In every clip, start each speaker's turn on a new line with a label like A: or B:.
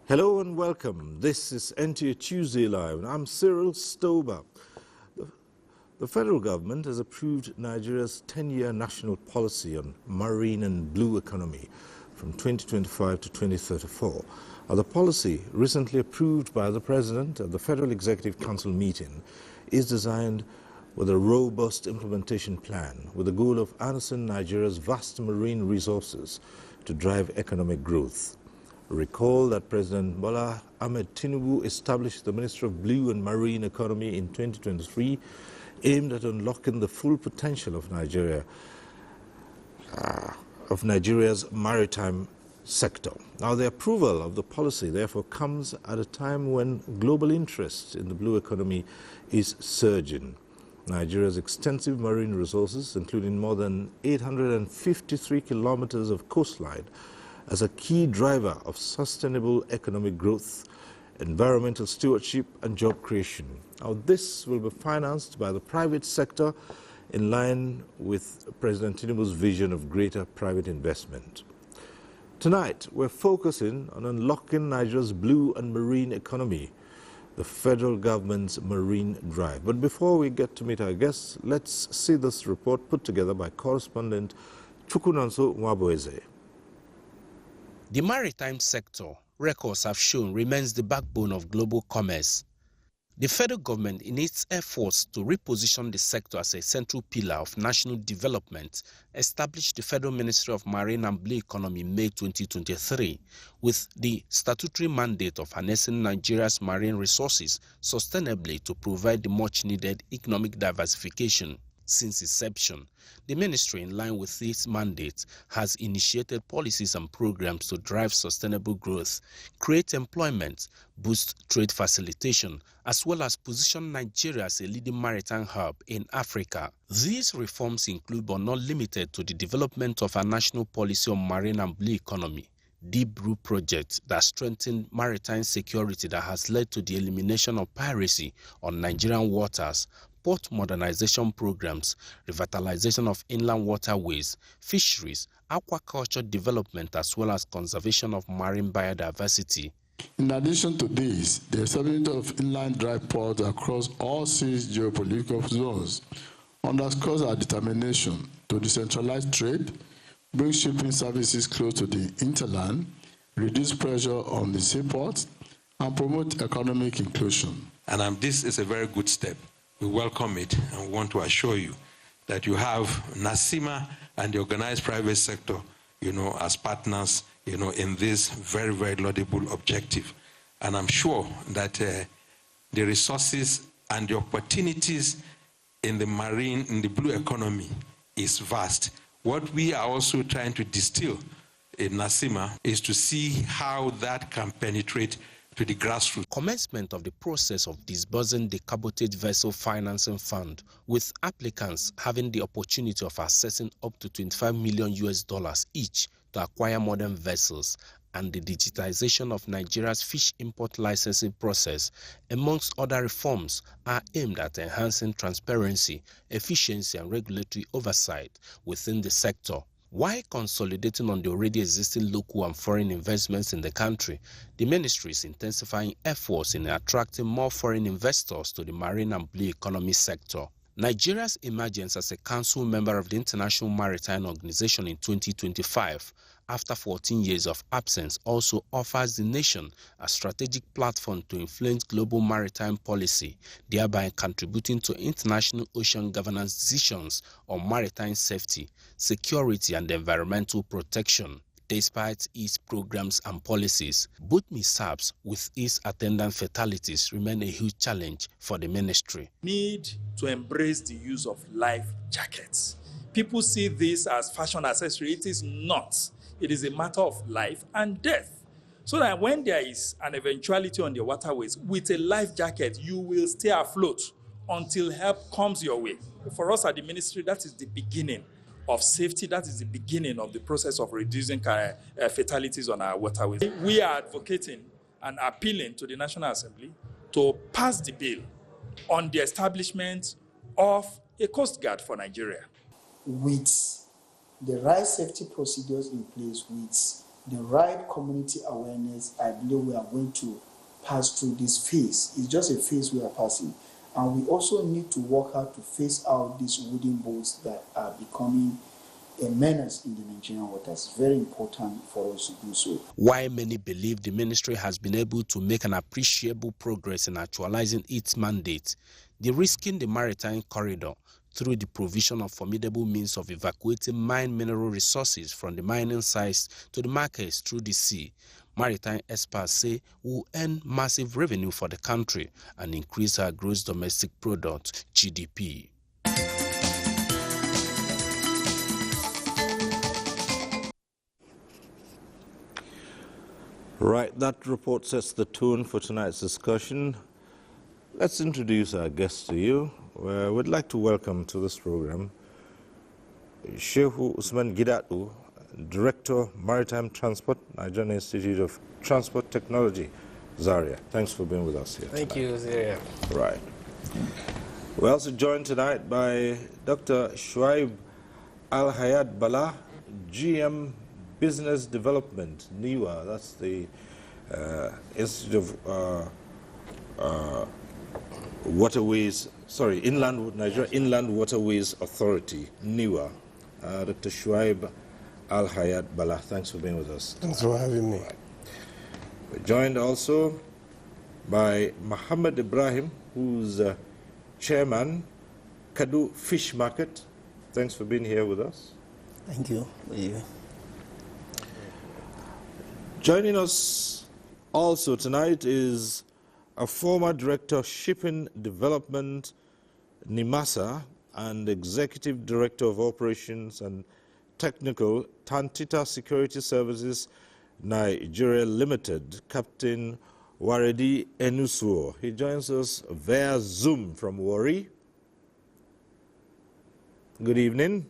A: Hello and welcome. This is NTA Tuesday Live, and I'm Cyril Stober. The federal government has approved Nigeria's 10-year national policy on marine and blue economy from 2025 to 2034. The policy, recently approved by the President at the Federal Executive Council meeting, is designed with a robust implementation plan with the goal of harnessing Nigeria's vast marine resources to drive economic growth. Recall that President Bola Ahmed Tinubu established the Ministry of Blue and Marine Economy in 2023, aimed at unlocking the full potential of Nigeria's maritime sector. Now, the approval of the policy, therefore, comes at a time when global interest in the blue economy is surging. Nigeria's extensive marine resources, including more than 853 kilometers of coastline, as a key driver of sustainable economic growth, environmental stewardship and job creation. Now, this will be financed by the private sector in line with President Tinubu's vision of greater private investment. Tonight, we're focusing on unlocking Nigeria's blue and marine economy, the federal government's marine drive. But before we get to meet our guests, let's see this report put together by correspondent Chukwunonso Nwabueze.
B: The maritime sector, records have shown, remains the backbone of global commerce. The federal government, in its efforts to reposition the sector as a central pillar of national development, established the Federal Ministry of Marine and Blue Economy in May 2023, with the statutory mandate of harnessing Nigeria's marine resources sustainably to provide the much-needed economic diversification. Since inception, the ministry, in line with its mandate, has initiated policies and programs to drive sustainable growth, create employment, boost trade facilitation, as well as position Nigeria as a leading maritime hub in Africa. These reforms include, but not limited to, the development of a national policy on marine and blue economy, Deep Blue project that strengthened maritime security that has led to the elimination of piracy on Nigerian waters, port modernization programs, revitalization of inland waterways, fisheries, aquaculture development, as well as conservation of marine biodiversity.
C: In addition to this, the establishment of inland dry ports across all 6 geopolitical zones underscores our determination to decentralize trade, bring shipping services close to the hinterland, reduce pressure on the seaports, and promote economic inclusion.
D: And this is a very good step. We welcome it and want to assure you that you have NASIMA and the organized private sector, as partners, in this very, very laudable objective. And I'm sure that the resources and the opportunities in the blue economy is vast. What we are also trying to distill in NASIMA is to see how that can penetrate to the grassroots.
B: Commencement of the process of disbursing the cabotage vessel financing fund, with applicants having the opportunity of accessing up to $25 million each to acquire modern vessels, and the digitization of Nigeria's fish import licensing process, amongst other reforms, are aimed at enhancing transparency, efficiency, and regulatory oversight within the sector. While consolidating on the already existing local and foreign investments in the country, the ministry is intensifying efforts in attracting more foreign investors to the marine and blue economy sector. Nigeria's emergence as a council member of the International Maritime Organization in 2025, after 14 years of absence, also offers the nation a strategic platform to influence global maritime policy, thereby contributing to international ocean governance decisions on maritime safety, security, and environmental protection. Despite its programs and policies, both mishaps with its attendant fatalities remain a huge challenge for the ministry.
E: Need to embrace the use of life jackets. People see this as fashion accessory. It is not. It is a matter of life and death. So that when there is an eventuality on the waterways, with a life jacket, you will stay afloat until help comes your way. For us at the ministry, that is the beginning of safety. That is the beginning of the process of reducing fatalities on our waterways. We are advocating and appealing to the National Assembly to pass the bill on the establishment of a Coast Guard for Nigeria.
F: With the right safety procedures in place, with the right community awareness, I believe we are going to pass through this phase. It's just a phase we are passing. And we also need to work hard to phase out these wooden boats that are becoming a menace in the Nigerian waters. It's very important for us to do so.
B: While many believe the ministry has been able to make an appreciable progress in actualizing its mandate, the risking the maritime corridor through the provision of formidable means of evacuating mine mineral resources from the mining sites to the markets through the sea, maritime experts say will earn massive revenue for the country and increase our gross domestic product, GDP.
A: Right, that report sets the tone for tonight's discussion. Let's introduce our guest to you. We'd like to welcome to this program Shehu Usman Gidatu, Director, Maritime Transport, Nigerian Institute of Transport Technology, Zaria. Thanks for being with us here
G: Thank
A: tonight.
G: you, Zaria.
A: Right. We're also joined tonight by Dr. Shuaib Al-Hayat Bala, GM Business Development, NIWA. That's the Institute of Nigeria Inland Waterways Authority, NIWA. Dr. Shuaib Al-Hayat Bala, thanks for being with us.
G: Thanks for having me.
A: We're joined also by Muhammad Ibrahim, who's Chairman, Kadu Fish Market. Thanks for being here with us.
H: Thank you.
A: Joining us also tonight is a former Director of Shipping Development, NIMASA, and Executive Director of Operations and Technical, Tantita Security Services, Nigeria Limited, Captain Waredi Enusuo. He joins us via Zoom from Warri. Good evening.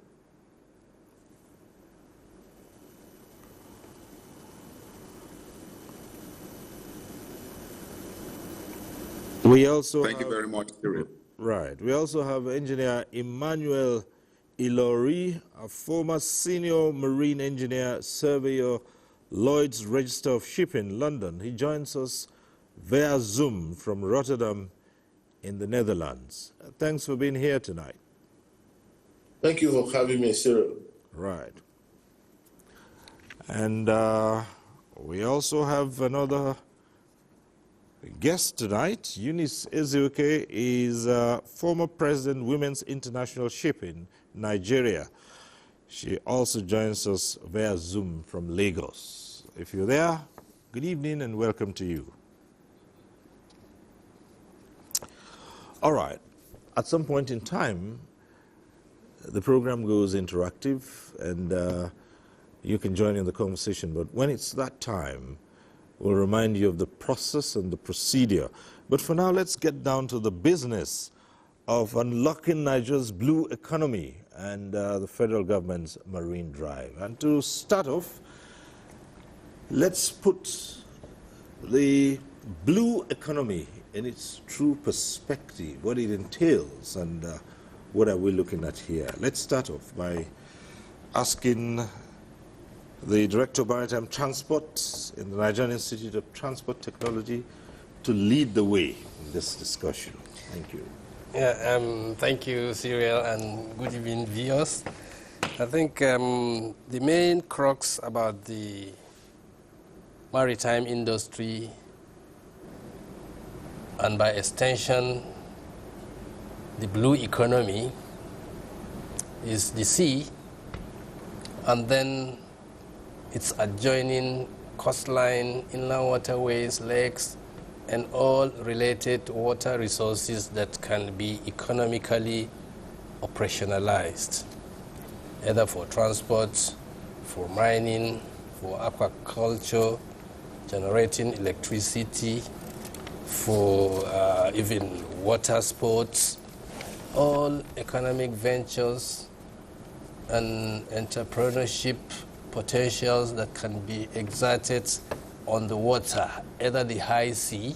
A: We also
I: Thank you very much, Cyril.
A: Right. We also have engineer Emmanuel Ilori, a former senior marine engineer, surveyor, Lloyd's Register of Shipping, London. He joins us via Zoom from Rotterdam in the Netherlands. Thanks for being here tonight.
I: Thank you for having me, Cyril.
A: Right. And we also have another guest tonight. Eunice Ezeoke is former President, Women's International Shipping, Nigeria. She also joins us via Zoom from Lagos. If you're there, good evening and welcome to you. All right. At some point in time, the program goes interactive and you can join in the conversation. But when it's that time, we'll remind you of the process and the procedure. But for now, let's get down to the business of unlocking Nigeria's blue economy and the federal government's marine drive. And to start off, let's put the blue economy in its true perspective, what it entails, and what are we looking at here. Let's start off by asking the Director of Maritime Transport in the Nigerian Institute of Transport Technology to lead the way in this discussion. Thank you.
G: Yeah, thank you, Cyril, and good evening, viewers. I think the main crux about the maritime industry and by extension the blue economy is the sea and then its adjoining coastline, inland waterways, lakes, and all related water resources that can be economically operationalized, either for transport, for mining, for aquaculture, generating electricity, for even water sports, all economic ventures and entrepreneurship potentials that can be exerted on the water, either the high sea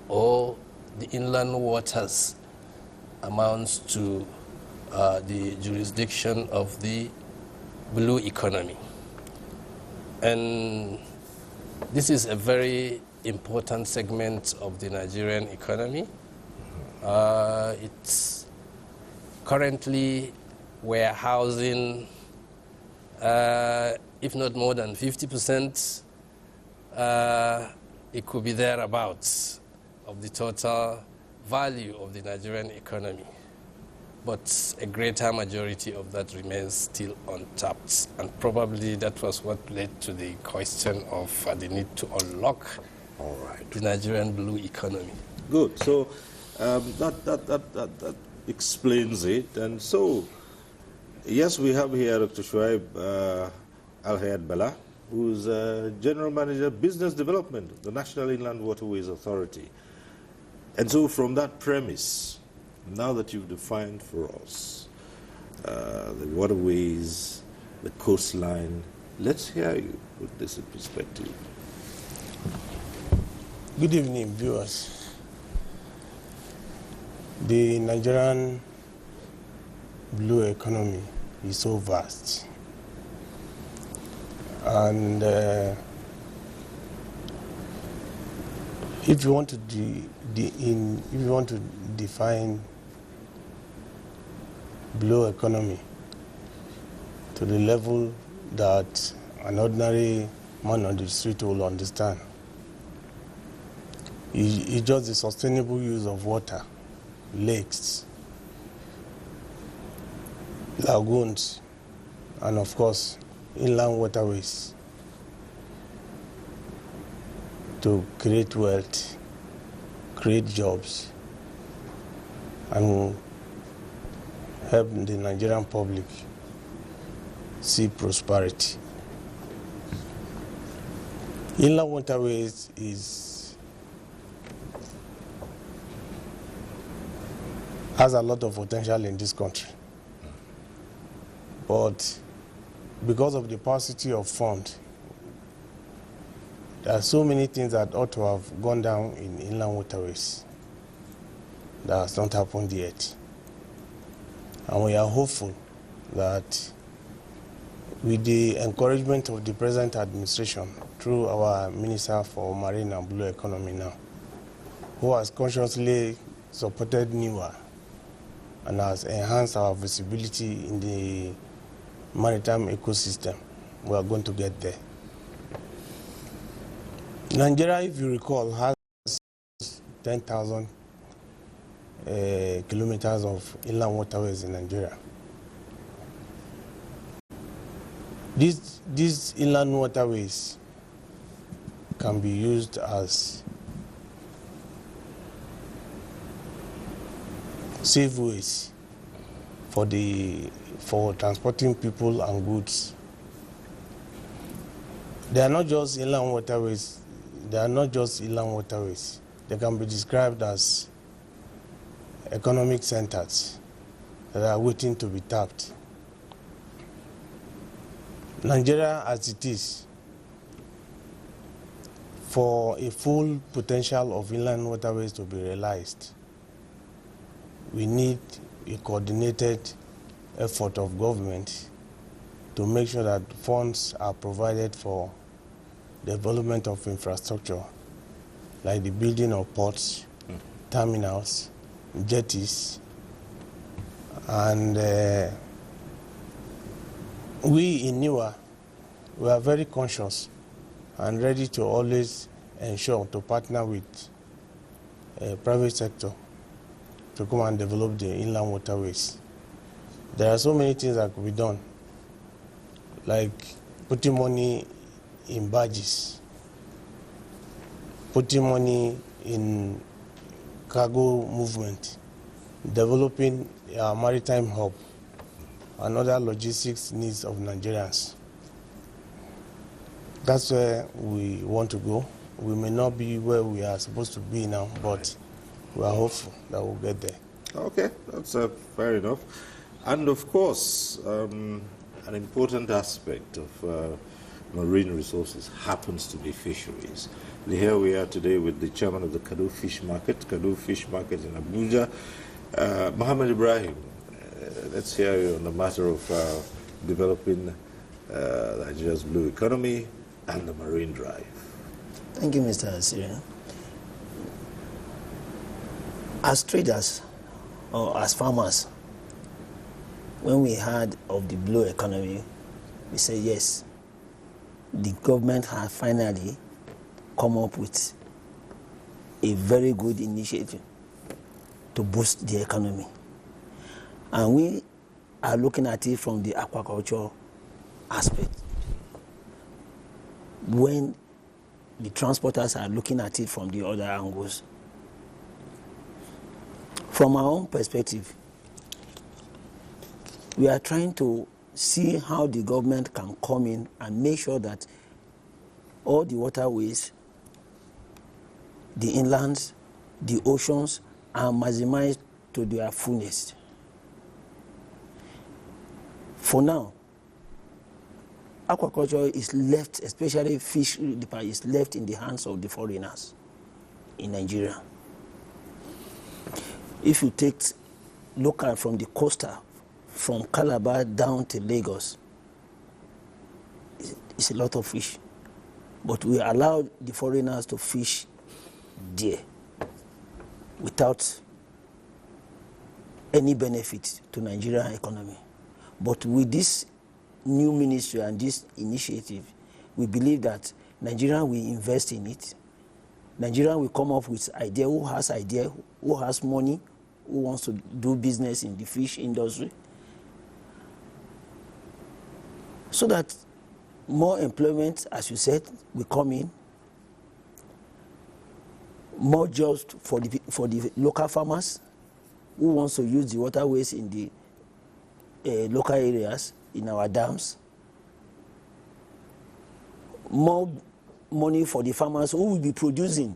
G: or the inland waters, amounts to the jurisdiction of the blue economy. And this is a very important segment of the Nigerian economy. It's currently warehousing, if not more than 50%, it could be thereabouts of the total value of the Nigerian economy. But a greater majority of that remains still untapped. And probably that was what led to the question of the need to unlock the Nigerian blue economy.
A: Good. So that explains it. And so, yes, we have here Dr. Shuaib Al-Hayat Bala, who's General Manager Business Development of the National Inland Waterways Authority. And so from that premise, now that you've defined for us the waterways, the coastline, let's hear you put this in perspective.
H: Good evening, viewers. The Nigerian blue economy is so vast. And if you want to define blue economy to the level that an ordinary man on the street will understand, it's just the sustainable use of water, lakes, lagoons, and of course, inland waterways to create wealth, create jobs, and help the Nigerian public see prosperity. Inland waterways has a lot of potential in this country, but because of the paucity of funds, there are so many things that ought to have gone down in inland waterways that has not happened yet. And we are hopeful that with the encouragement of the present administration through our Minister for Marine and Blue Economy now, who has consciously supported NEWA and has enhanced our visibility in the maritime ecosystem, we are going to get there. Nigeria, if you recall, has 10,000 kilometers of inland waterways in Nigeria. These inland waterways can be used as safe ways for transporting people and goods. They are not just inland waterways. They can be described as economic centers that are waiting to be tapped. Nigeria, as it is, for a full potential of inland waterways to be realized, we need a coordinated effort of government to make sure that funds are provided for development of infrastructure, like the building of ports, terminals, jetties, and we in NEWA, we are very conscious and ready to always ensure to partner with private sector to come and develop the inland waterways. There are so many things that could be done, like putting money in barges, putting money in cargo movement, developing a maritime hub, and other logistics needs of Nigerians. That's where we want to go. We may not be where we are supposed to be now, but we are hopeful that we'll get there.
A: Okay, that's fair enough. And of course, an important aspect of marine resources happens to be fisheries. Here we are today with the chairman of the Kadu Fish Market in Abuja, Mohammed Ibrahim. Let's hear you on the matter of developing Nigeria's blue economy, and the Marine Drive?
J: Thank you, Mr. Syrian. As traders or as farmers, when we heard of the blue economy, we said yes, the government has finally come up with a very good initiative to boost the economy. And we are looking at it from the aquaculture aspect, when the transporters are looking at it from the other angles. From our own perspective, we are trying to see how the government can come in and make sure that all the waterways, the inlands, the oceans are maximized to their fullness. For now, aquaculture is left, especially fish is left in the hands of the foreigners in Nigeria. If you look at from the coastal, from Calabar down to Lagos, it's a lot of fish. But we allow the foreigners to fish there without any benefit to Nigerian economy. But with this new ministry and this initiative, we believe that Nigeria will invest in it. Nigeria will come up with idea, who has money, who wants to do business in the fish industry, so that more employment, as you said, will come in, more jobs for the local farmers who wants to use the waterways in the local areas, in our dams, more money for the farmers who will be producing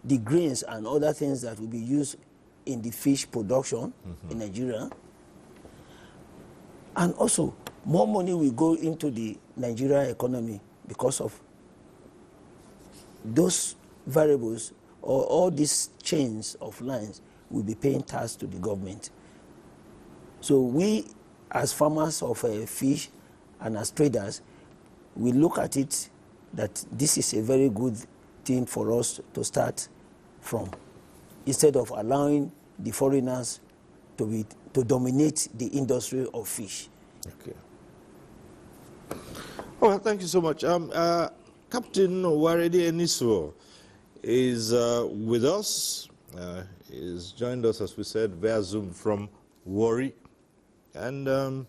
J: the grains and other things that will be used in the fish production in Nigeria. And also, more money will go into the Nigerian economy because of those variables, or all these chains of lines will be paying tax to the government. So we, as farmers of fish and as traders, we look at it that this is a very good thing for us to start from, instead of allowing the foreigners to dominate the industry of fish.
A: Okay. Oh, well, thank you so much. Captain Warede Eniso is with us. He's joined us, as we said, via Zoom from Warri. And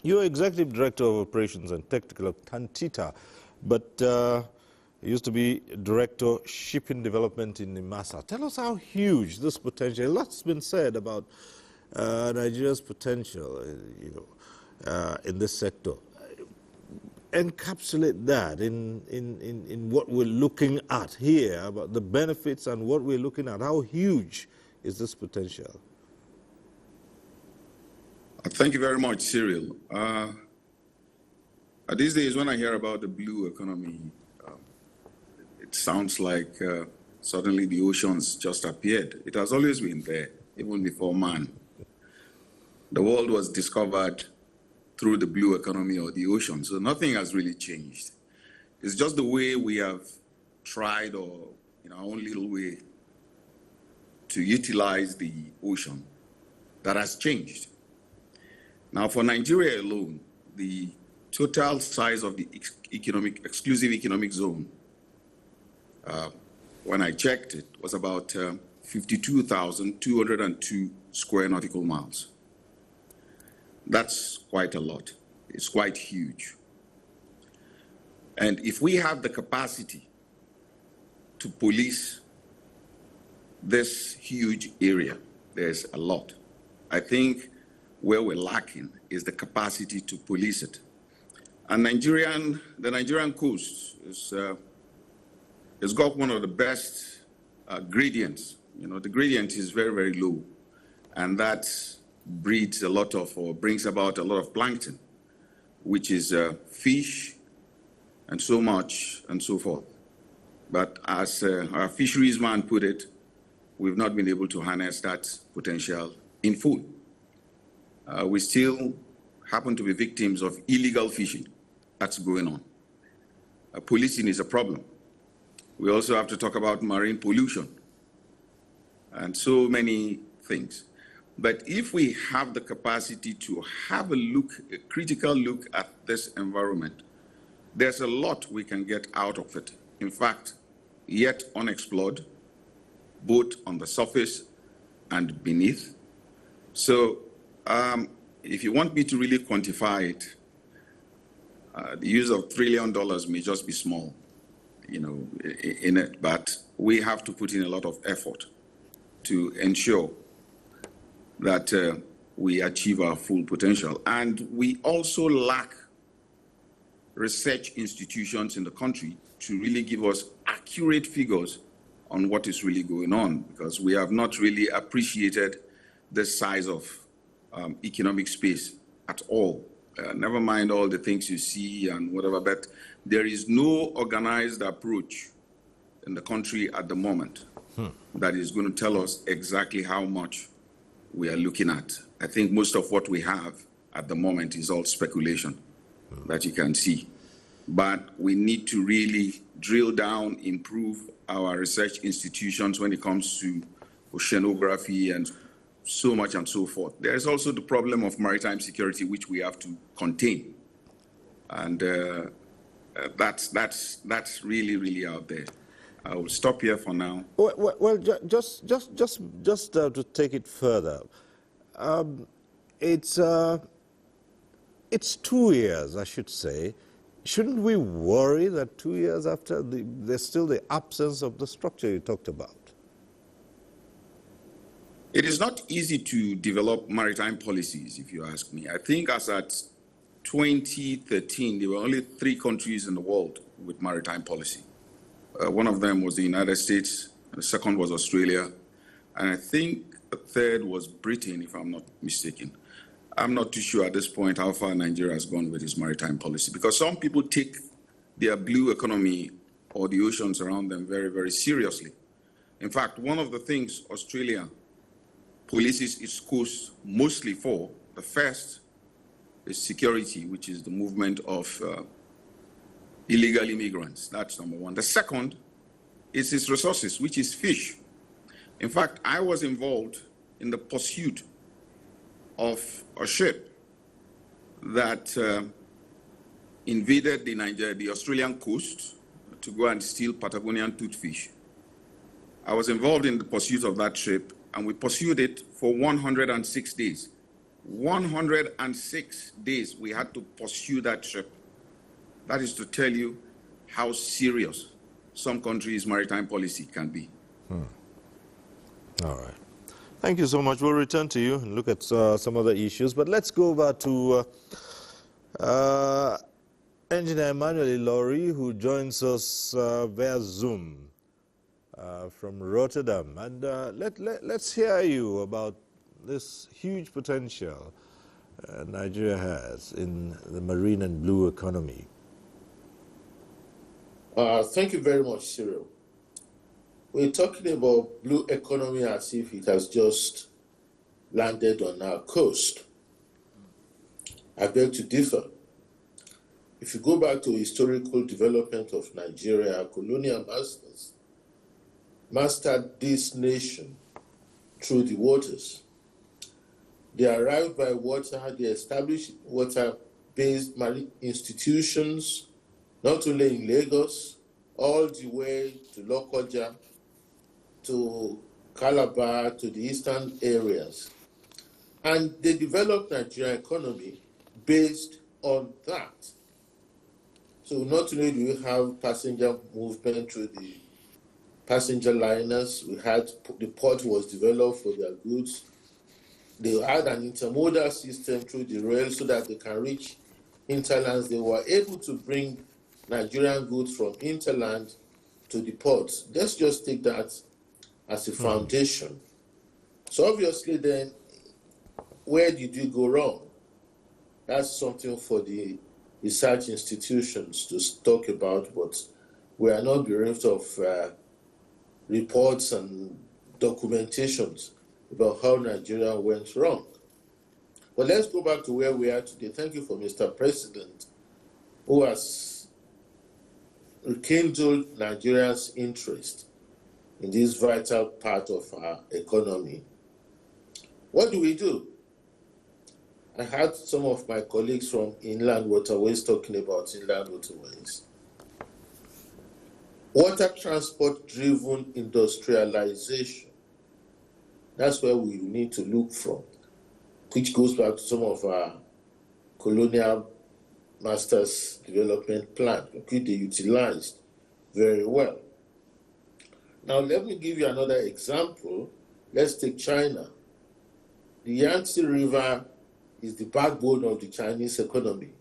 A: you're Executive Director of Operations and Technical of Tantita, but you used to be Director Shipping Development in Nimasa. Tell us how huge this potential. A lot's been said about Nigeria's potential, in this sector. Encapsulate that in what we're looking at here, about the benefits and what we're looking at. How huge is this potential?
I: Thank you very much, Cyril. These days, when I hear about the blue economy, it sounds like suddenly the oceans just appeared. It has always been there, even before man. The world was discovered through the blue economy or the ocean, so nothing has really changed. It's just the way we have tried, or in our own little way, to utilize the ocean that has changed. Now, for Nigeria alone, the total size of the exclusive economic zone, when I checked it, was about 52,202 square nautical miles. That's quite a lot. It's quite huge. And if we have the capacity to police this huge area, there's a lot. I think where we're lacking is the capacity to police it. And the Nigerian coast has got one of the best gradients. The gradient is very, very low, and that breeds a lot of, or brings about a lot of plankton, which is fish and so much and so forth. But as our fisheries man put it, we've not been able to harness that potential in full. We still happen to be victims of illegal fishing. that's going on. Policing is a problem. We also have to talk about marine pollution and so many things. But if we have the capacity to have a critical look at this environment, there's a lot we can get out of it. In fact, yet unexplored, both on the surface and beneath. So if you want me to really quantify it, the use of $1 trillion may just be small, in it, but we have to put in a lot of effort to ensure that we achieve our full potential. And we also lack research institutions in the country to really give us accurate figures on what is really going on, because we have not really appreciated the size of economic space at all. Never mind all the things you see and whatever, but there is no organized approach in the country at the moment that is going to tell us exactly how much we are looking at. I think most of what we have at the moment is all speculation that you can see. But we need to really drill down, improve our research institutions when it comes to oceanography and so much and so forth. There is also the problem of maritime security, which we have to contain. And that's really, really out there. I will stop here for now.
A: Well, just to take it further, it's 2 years, I should say. Shouldn't we worry that 2 years after, there's still the absence of the structure you talked about?
I: It is not easy to develop maritime policies, if you ask me. I think as at 2013, there were only 3 countries in the world with maritime policy. One of them was the United States, and the second was Australia, and I think the third was Britain, if I'm not mistaken. I'm not too sure at this point how far Nigeria has gone with its maritime policy, because some people take their blue economy or the oceans around them very, very seriously. In fact, one of the things Australia polices its coast mostly for, the first is security, which is the movement of illegal immigrants. That's number one. The second is its resources, which is fish. In fact, I was involved in the pursuit of a ship that invaded the Australian coast to go and steal Patagonian toothfish. I was involved in the pursuit of that ship, and we pursued it for 106 days. 106 days we had to pursue that ship. That is to tell you how serious some countries' maritime policy can be.
A: All right. Thank you so much. We'll return to you and look at some other issues. But let's go over to Engineer Emmanuel Ilori, who joins us via Zoom from Rotterdam. And let's hear you about this huge potential Nigeria has in the marine and blue economy.
K: Thank you very much, Cyril. We're talking about blue economy as if it has just landed on our coast. I beg to differ. If you go back to historical development of Nigeria, colonial masters mastered this nation through the waters. They arrived by water, they established water-based marine institutions, not only in Lagos, all the way to Lokoja, to Calabar, to the eastern areas. And they developed Nigerian economy based on that. So not only do we have passenger movement through the passenger liners, the port was developed for their goods. They had an intermodal system through the rail so that they can reach hinterlands. They were able to bring Nigerian goods from hinterland to the ports. Let's just take that as a foundation. So obviously then, where did we go wrong? That's something for the research institutions to talk about, but we are not bereft of reports and documentations about how Nigeria went wrong. But let's go back to where we are today. Thank you for Mr. President who has rekindled Nigeria's interest in this vital part of our economy. What do? I had some of my colleagues from Inland Waterways talking about Inland Waterways. Water transport-driven industrialization. That's where we need to look from, which goes back to some of our colonial masters development plan, which they utilized very well. Now, let me give you another example. Let's take China. The Yangtze River is the backbone of the Chinese economy.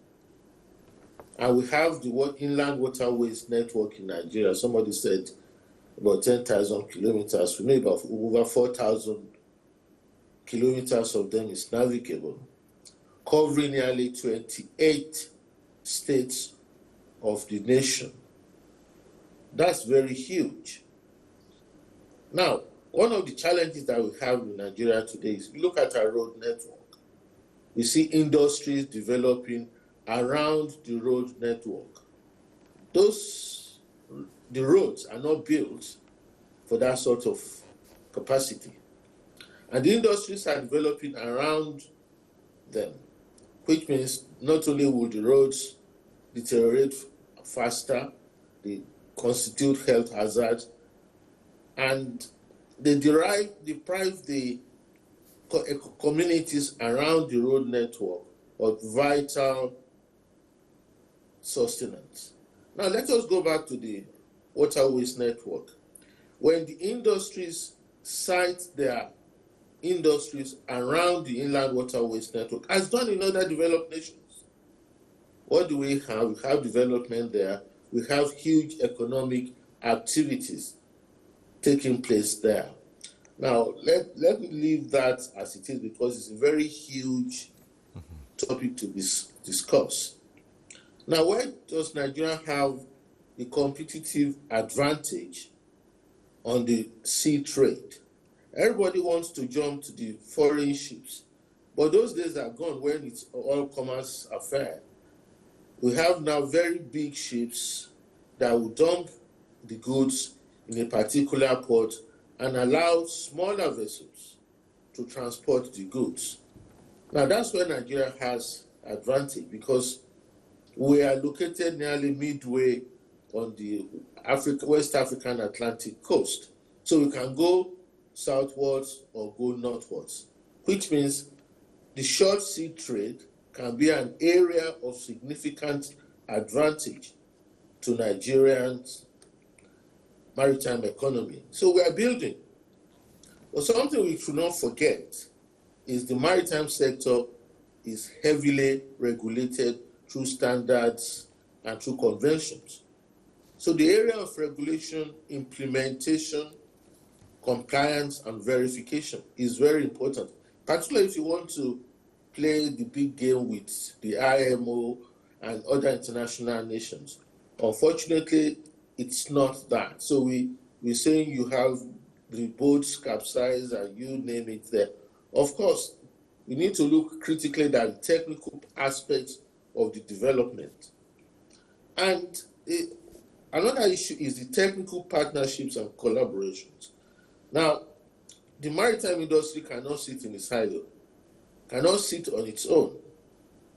K: And we have the Inland Waterways network in Nigeria. Somebody said about 10,000 kilometers. We know about over 4,000 kilometers of them is navigable, covering nearly 28 states of the nation. That's very huge. Now, one of the challenges that we have in Nigeria today is look at our road network. We see industries developing around the road network. The roads are not built for that sort of capacity. And the industries are developing around them, which means not only will the roads deteriorate faster, they constitute health hazards, and they deprive the communities around the road network of vital sustenance. Now let us go back to the waterways network. When the industries site their industries around the inland waterways network, as done in other developed nations, what do we have? We have development there. We have huge economic activities taking place there. Now, let me leave that as it is, because it's a very huge topic to discuss. Now, where does Nigeria have the competitive advantage on the sea trade? Everybody wants to jump to the foreign ships, but those days are gone when it's all commerce affair. We have now very big ships that will dump the goods in a particular port and allow smaller vessels to transport the goods. Now that's where Nigeria has advantage, because we are located nearly midway on the West African Atlantic coast. So we can go southwards or go northwards, which means the short sea trade can be an area of significant advantage to Nigerians' maritime economy. So we are building. But something we should not forget is the maritime sector is heavily regulated through standards and through conventions. So the area of regulation, implementation, compliance, and verification is very important, particularly if you want to play the big game with the IMO and other international nations. Unfortunately, it's not that. So we're saying you have the boats capsize and you name it there. Of course, we need to look critically at the technical aspects of the development. And another issue is the technical partnerships and collaborations. Now, the maritime industry cannot sit in a silo, cannot sit on its own.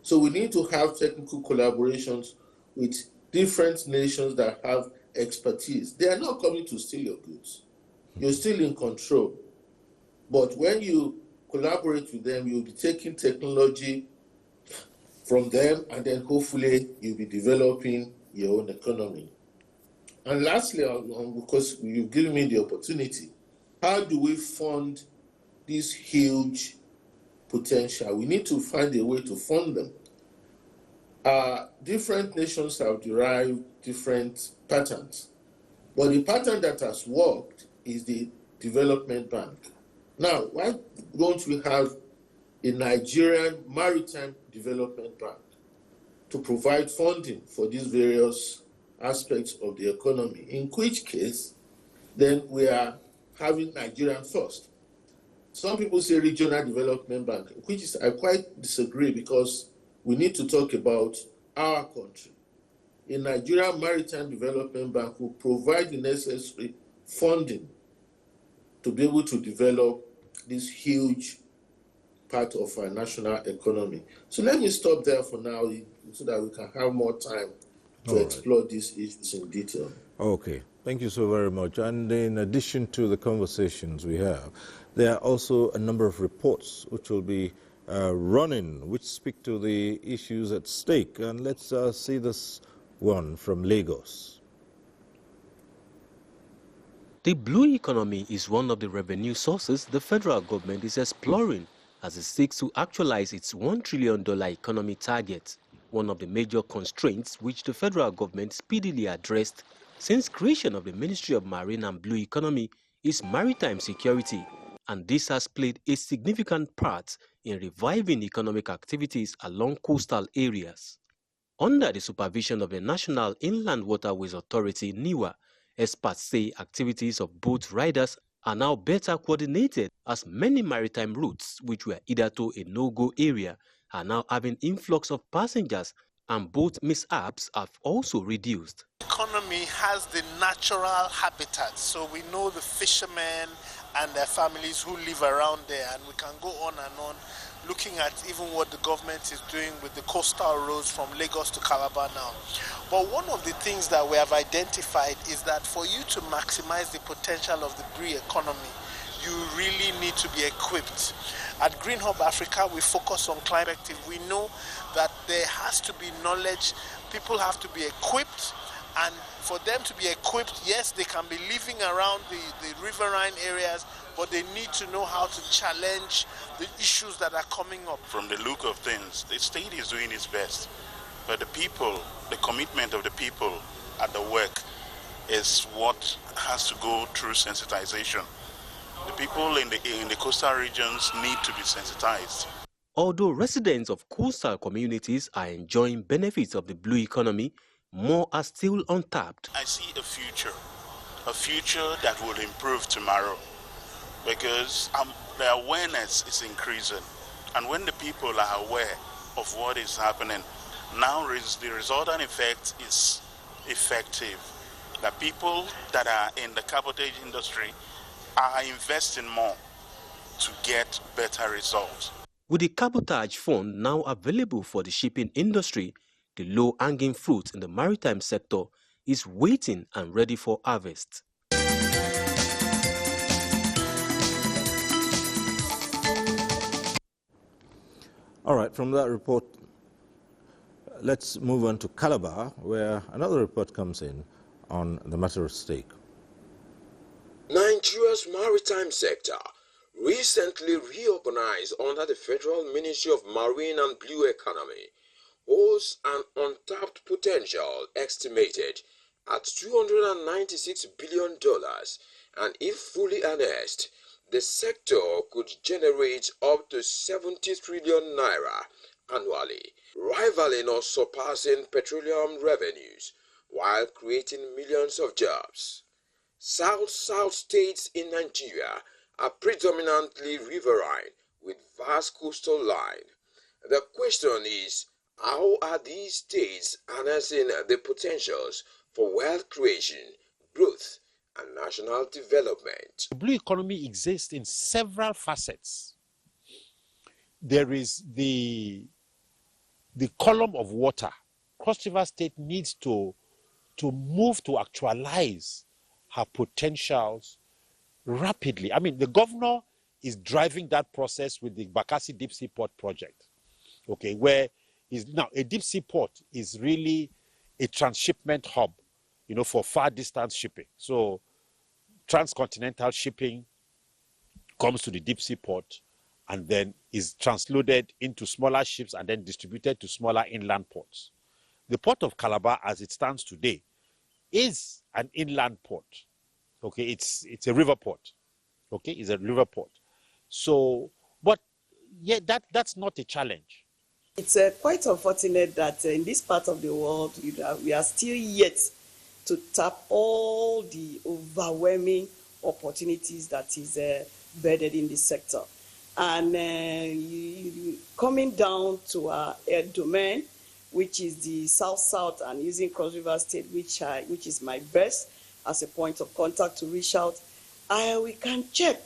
K: So we need to have technical collaborations with different nations that have expertise. They are not coming to steal your goods. You're still in control. But when you collaborate with them, you'll be taking technology from them, and then hopefully you'll be developing your own economy. And lastly, because you've given me the opportunity, how do we fund this huge potential? We need to find a way to fund them. Different nations have derived different patterns, but the pattern that has worked is the development bank. Now, why don't we have a Nigerian maritime development bank to provide funding for these various aspects of the economy, in which case, then we are having Nigerian first. Some people say regional development bank, which is, I quite disagree, because we need to talk about our country. a Nigerian Maritime Development Bank will provide the necessary funding to be able to develop this huge part of our national economy. So let me stop there for now so that we can have more time to explore these issues in detail.
A: Okay, thank you so very much. And in addition to the conversations we have, there are also a number of reports which will be running, which speak to the issues at stake. And let's see this one from Lagos.
L: The blue economy is one of the revenue sources the federal government is exploring as it seeks to actualize its $1 trillion economy target, one of the major constraints which the federal government speedily addressed since creation of the Ministry of Marine and Blue Economy is maritime security, and this has played a significant part in reviving economic activities along coastal areas. Under the supervision of the National Inland Waterways Authority, NIWA, experts say activities of boat riders are now better coordinated as many maritime routes, which were hitherto a no-go area, are now having influx of passengers, and boat mishaps have also reduced.
M: The economy has the natural habitat, so we know the fishermen and their families who live around there, and we can go on and on looking at even what the government is doing with the coastal roads from Lagos to Calabar now. But one of the things that we have identified is that for you to maximize the potential of the blue economy, you really need to be equipped. At Green Hub Africa, we focus on climate active. We know that there has to be knowledge. People have to be equipped, and for them to be equipped, yes, they can be living around the riverine areas, but they need to know how to challenge the issues that are coming up.
N: From the look of things, the state is doing its best, but the people, the commitment of the people at the work is what has to go through sensitization. The people in the coastal regions need to be sensitized.
L: Although residents of coastal communities are enjoying benefits of the blue economy, more are still untapped.
N: I see a future that will improve tomorrow, because the awareness is increasing, and when the people are aware of what is happening, now the resultant effect is effective. The people that are in the cabotage industry are investing more to get better results.
L: With the cabotage fund now available for the shipping industry, the low-hanging fruit in the maritime sector is waiting and ready for harvest.
A: All right, from that report, let's move on to Calabar, where another report comes in on the matter at stake.
O: Nigeria's maritime sector, recently reorganized under the Federal Ministry of Marine and Blue Economy, holds an untapped potential estimated at $296 billion, and if fully harnessed, the sector could generate up to 70 trillion naira annually, rivaling or surpassing petroleum revenues while creating millions of jobs. South states in Nigeria are predominantly riverine with vast coastal line. The question is, how are these states harnessing the potentials for wealth creation, growth, and national development?
P: The blue economy exists in several facets. There is the column of water. Cross River State needs to move to actualize her potentials rapidly. I mean, the governor is driving that process with the Bakassi Deep Sea Port project, okay, where now a deep sea port is really a transshipment hub, for far distance shipping. So transcontinental shipping comes to the deep sea port and then is transloaded into smaller ships and then distributed to smaller inland ports. The port of Calabar, as it stands today, is an inland port. Okay, it's a river port. Okay, it's a river port. So, but yeah, that's not a challenge.
Q: It's quite unfortunate that in this part of the world, we are still yet to tap all the overwhelming opportunities that is embedded in this sector. And coming down to our air domain, which is the South-South, and using Cross River State, which is my best as a point of contact to reach out, we can check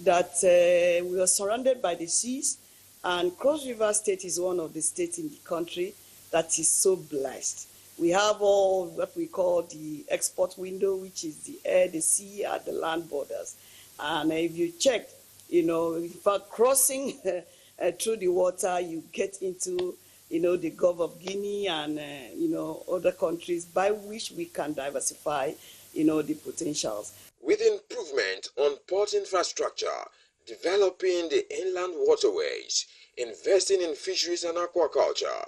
Q: that we are surrounded by the seas, and Cross River State is one of the states in the country that is so blessed. We have all what we call the export window, which is the air, the sea, and the land borders. And if you check, in fact, crossing through the water, you get into, the Gulf of Guinea and, other countries by which we can diversify, the potentials.
O: With improvement on port infrastructure, developing the inland waterways, investing in fisheries and aquaculture,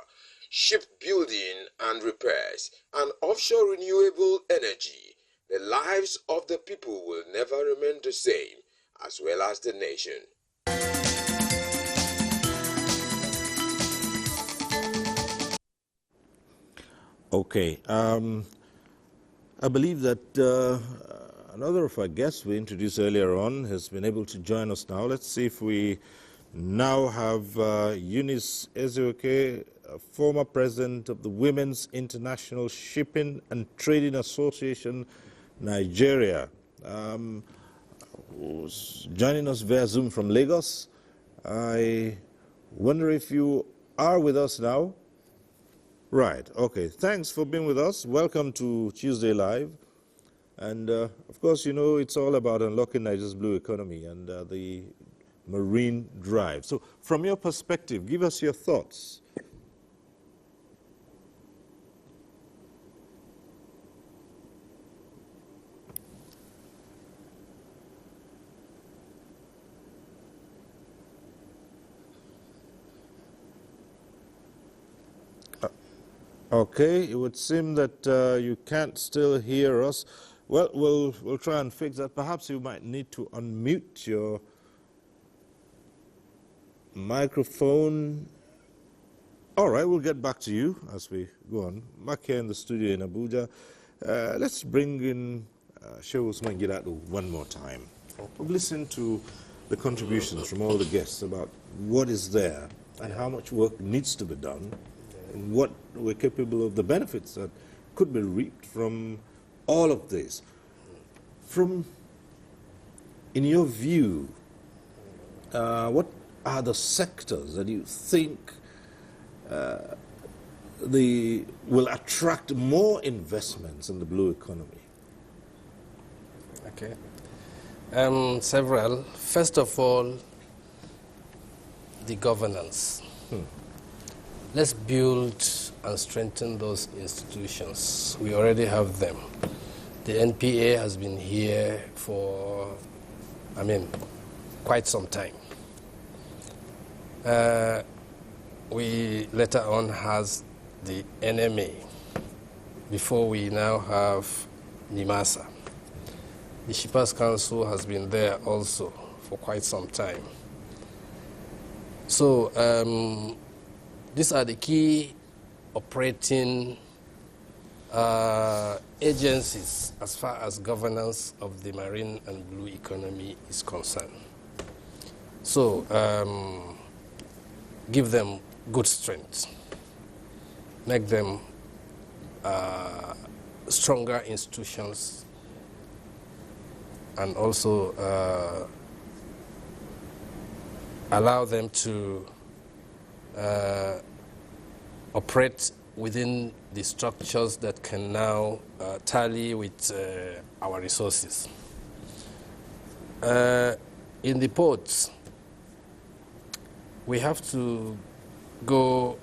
O: shipbuilding and repairs, and offshore renewable energy, the lives of the people will never remain the same, as well as the nation.
A: Okay. I believe that another of our guests we introduced earlier on has been able to join us now. Let's see if we now have Eunice Ezioke, former president of the Women's International Shipping and Trading Association, Nigeria, who's joining us via Zoom from Lagos. I wonder if you are with us now. Right, okay. Thanks for being with us. Welcome to Tuesday Live. And of course, it's all about unlocking Nigeria's blue economy and the marine drive. So from your perspective, give us your thoughts. Okay, it would seem that you can't still hear us. Well, we'll try and fix that. Perhaps you might need to unmute your microphone. All right, we'll get back to you as we go on. Back here in the studio in Abuja, let's bring in Shehu Usman Gidado one more time. We've listened to the contributions from all the guests about what is there and how much work needs to be done, and what we're capable of, the benefits that could be reaped from all of this. In your view, what are the sectors that you think will attract more investments in the blue economy?
G: Okay. Several. First of all, the governance. Let's build and strengthen those institutions. We already have them. The NPA has been here for, quite some time. We later on has the NMA, before we now have NIMASA. The Shippers Council has been there also for quite some time. So these are the key operating agencies as far as governance of the marine and blue economy is concerned. So give them good strength, make them stronger institutions, and also allow them to operate within the structures that can now tally with our resources. In the ports, we have to go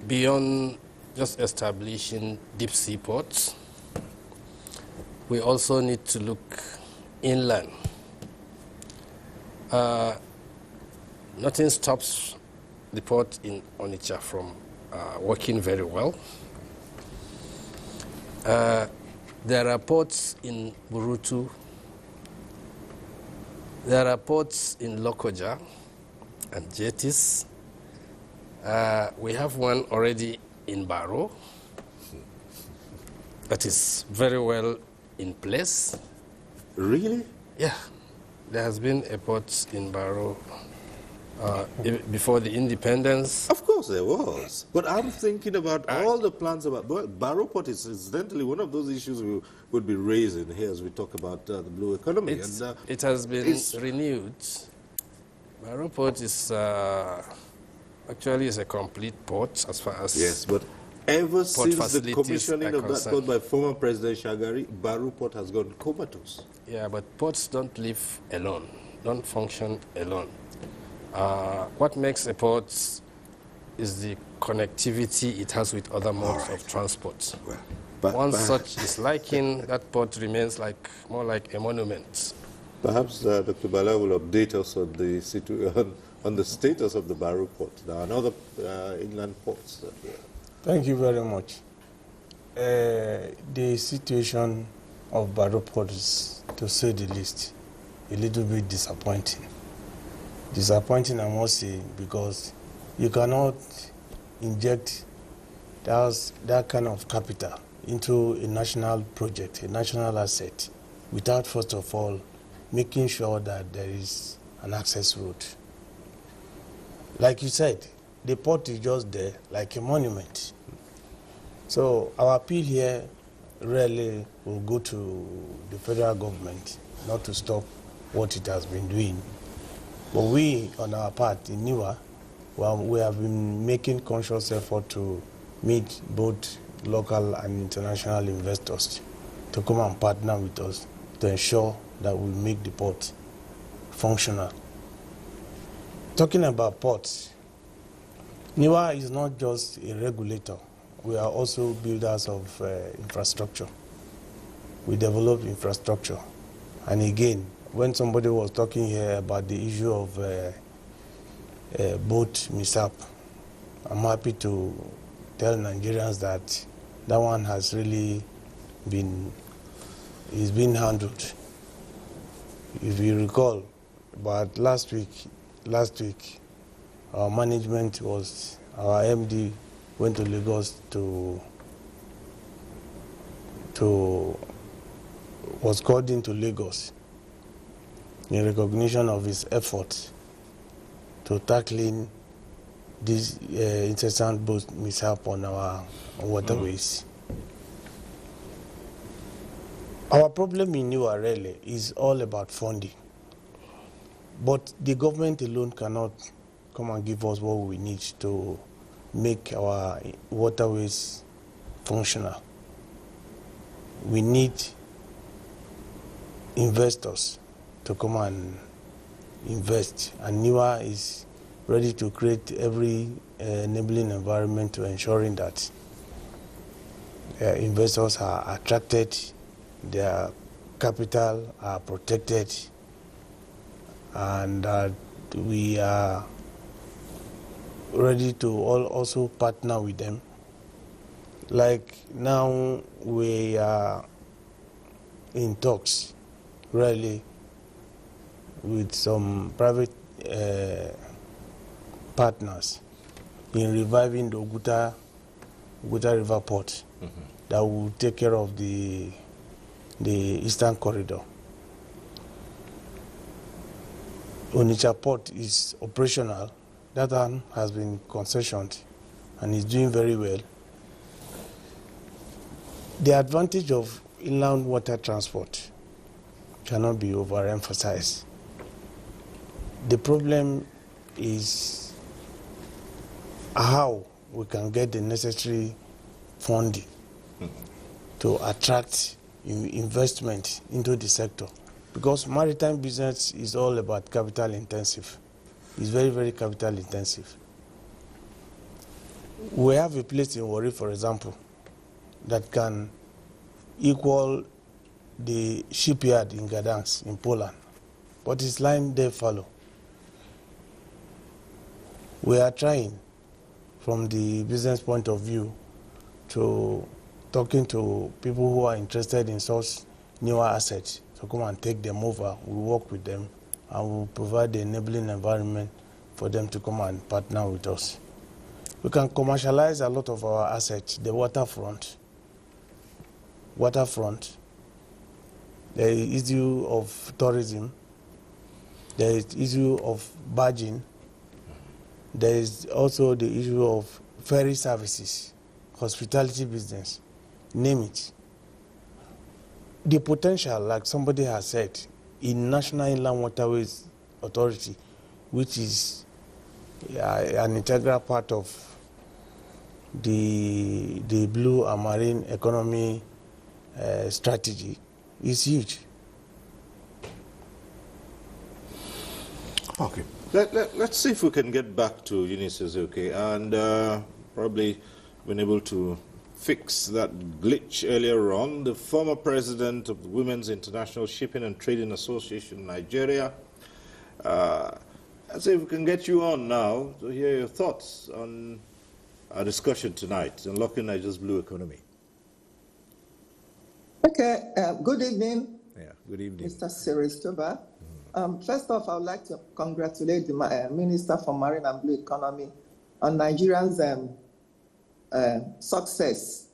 G: beyond just establishing deep sea ports. We also need to look inland. Nothing stops the port in Onitsha from working very well. There are ports in Burutu. There are ports in Lokoja and jetties. We have one already in Baro that is very well in place.
A: Really?
G: Yeah. There has been a port in Baro Before the independence?
A: Of course there was. But I'm thinking about all the plans about... Barrow Port is incidentally one of those issues we would be raising here as we talk about the blue economy.
G: It has been renewed. Barrow Port is actually is a complete port as far as...
A: Yes, but ever since the commissioning of that port by former President Shagari, Barrow Port has gone comatose.
G: Yeah, but ports don't live alone, don't function alone. What makes a port is the connectivity it has with other modes of transport. Once such is lacking, that port remains more like a monument.
A: Perhaps Dr. Bala will update us on the on the status of the Barrow Port. There are other inland ports.
H: Thank you very much. The situation of Barrow Port is, to say the least, a little bit disappointing. Disappointing, I must say, because you cannot inject that kind of capital into a national project, a national asset, without first of all making sure that there is an access route. Like you said, the port is just there like a monument. So our appeal here really will go to the federal government not to stop what it has been doing. But we, on our part, in NIWA, we have been making conscious effort to meet both local and international investors to come and partner with us to ensure that we make the port functional. Talking about ports, NIWA is not just a regulator. We are also builders of infrastructure. We develop infrastructure. And again, when somebody was talking here about the issue of boat mishap, I'm happy to tell Nigerians that that one has really been handled. If you recall, but last week, our management our MD went to Lagos was called into Lagos in recognition of his efforts to tackling this incessant boat mishap on our waterways. Our problem in NIWA really is all about funding. But the government alone cannot come and give us what we need to make our waterways functional. We need investors to come and invest, and NIWA is ready to create every enabling environment to ensuring that investors are attracted, their capital are protected, and that we are ready to also partner with them. Like now we are in talks really with some private partners in reviving the Oguta River Port that will take care of the Eastern Corridor. Onitsha Port is operational. That one has been concessioned and is doing very well. The advantage of inland water transport cannot be overemphasized. The problem is how we can get the necessary funding to attract investment into the sector. Because maritime business is all about capital intensive. It's very, very capital intensive. We have a place in Warri, for example, that can equal the shipyard in Gdansk in Poland, but it's lying there fallow. We are trying, from the business point of view, to talking to people who are interested in such newer assets to come and take them over. We work with them and we'll provide the enabling environment for them to come and partner with us. We can commercialize a lot of our assets, the waterfront, the issue of tourism, the issue of barging, There is also the issue of ferry services, hospitality business, name it. The potential, like somebody has said, in National Inland Waterways Authority, which is an integral part of the blue and marine economy strategy, is huge.
A: Okay. Let's see if we can get back to Eunice Ezeoke, and probably been able to fix that glitch earlier on. The former president of the Women's International Shipping and Trading Association, Nigeria. Let's see if we can get you on now to hear your thoughts on our discussion tonight, Unlocking Nigeria's Blue Economy.
R: Okay, good evening.
A: Yeah, good evening.
R: Mr. Siristoba. First off, I would like to congratulate the Minister for Marine and Blue Economy on Nigerians' success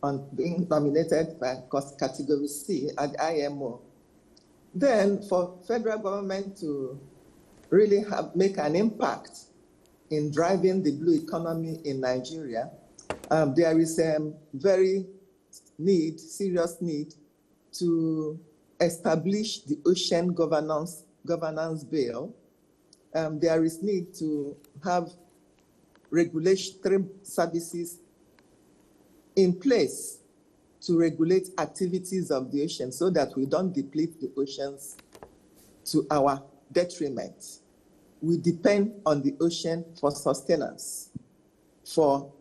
R: on being nominated by Category C at IMO. Then, for federal government to really make an impact in driving the blue economy in Nigeria, there is a very serious need to establish the Ocean Governance Bill. There is need to have regulatory services in place to regulate activities of the ocean so that we don't deplete the oceans to our detriment. We depend on the ocean for sustenance, for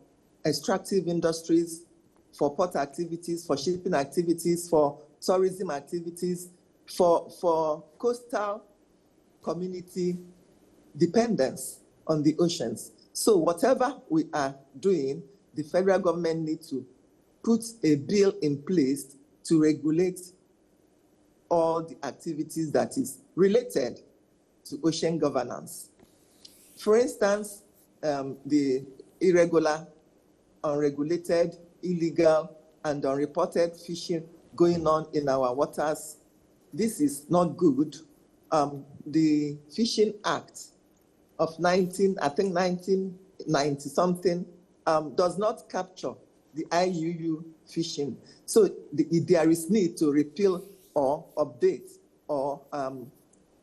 R: extractive industries, for port activities, for shipping activities, for tourism activities, for coastal community dependence on the oceans. So whatever we are doing, the federal government needs to put a bill in place to regulate all the activities that is related to ocean governance. For instance, the irregular, unregulated, illegal, and unreported fishing going on in our waters. This is not good. The Fishing Act of 1990 something does not capture the IUU fishing. So there is need to repeal or update or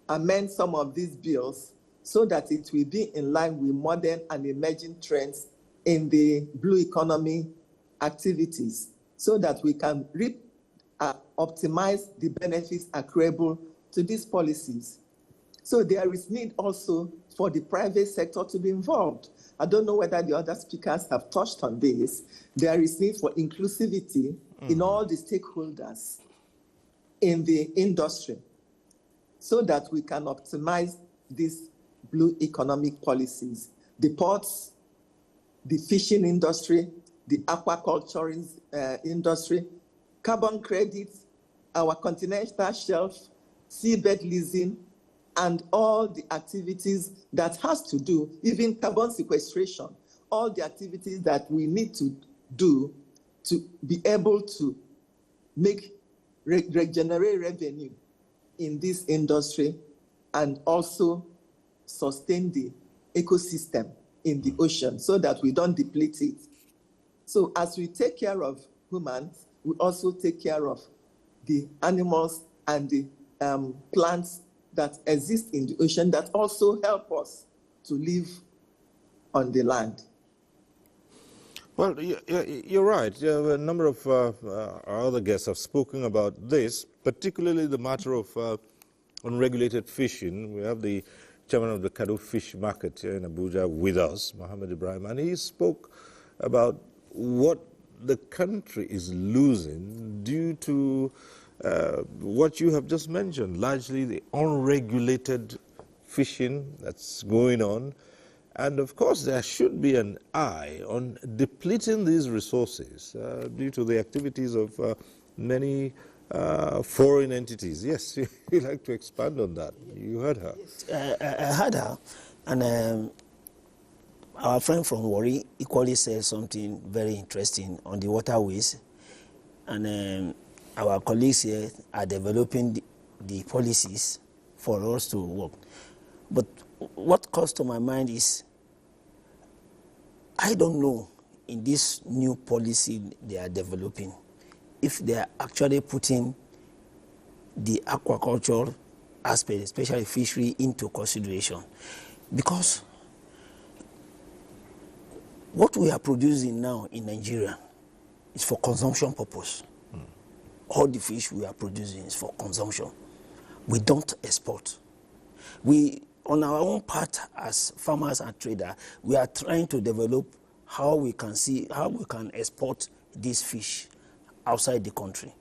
R: amend some of these bills so that it will be in line with modern and emerging trends in the blue economy activities so that we can optimize the benefits accruable to these policies. So there is need also for the private sector to be involved. I don't know whether the other speakers have touched on this. There is need for inclusivity in all the stakeholders in the industry so that we can optimize these blue economic policies. The ports, the fishing industry, the aquaculture industry, carbon credits, our continental shelf, seabed leasing, and all the activities that has to do, even carbon sequestration, all the activities that we need to do to be able to regenerate revenue in this industry and also sustain the ecosystem in the ocean so that we don't deplete it. So as we take care of humans, we also take care of the animals and the plants that exist in the ocean that also help us to live on the land.
A: Well, you're right. A number of our other guests have spoken about this, particularly the matter of unregulated fishing. We have the chairman of the Kado Fish Market here in Abuja with us, Mohammed Ibrahim, and he spoke about what the country is losing due to what you have just mentioned, largely the unregulated fishing that's going on. And of course, there should be an eye on depleting these resources due to the activities of many foreign entities. Yes, you'd like to expand on that. You heard her.
J: I heard her, and our friend from Warri equally said something very interesting on the waterways. And our colleagues here are developing the policies for us to work. But what comes to my mind is I don't know in this new policy they are developing if they are actually putting the aquaculture aspect, especially fishery, into consideration. Because what we are producing now in Nigeria is for consumption purpose. All the fish we are producing is for consumption. We don't export. We, on our own part as farmers and traders, we are trying to develop how we can export this fish outside the country.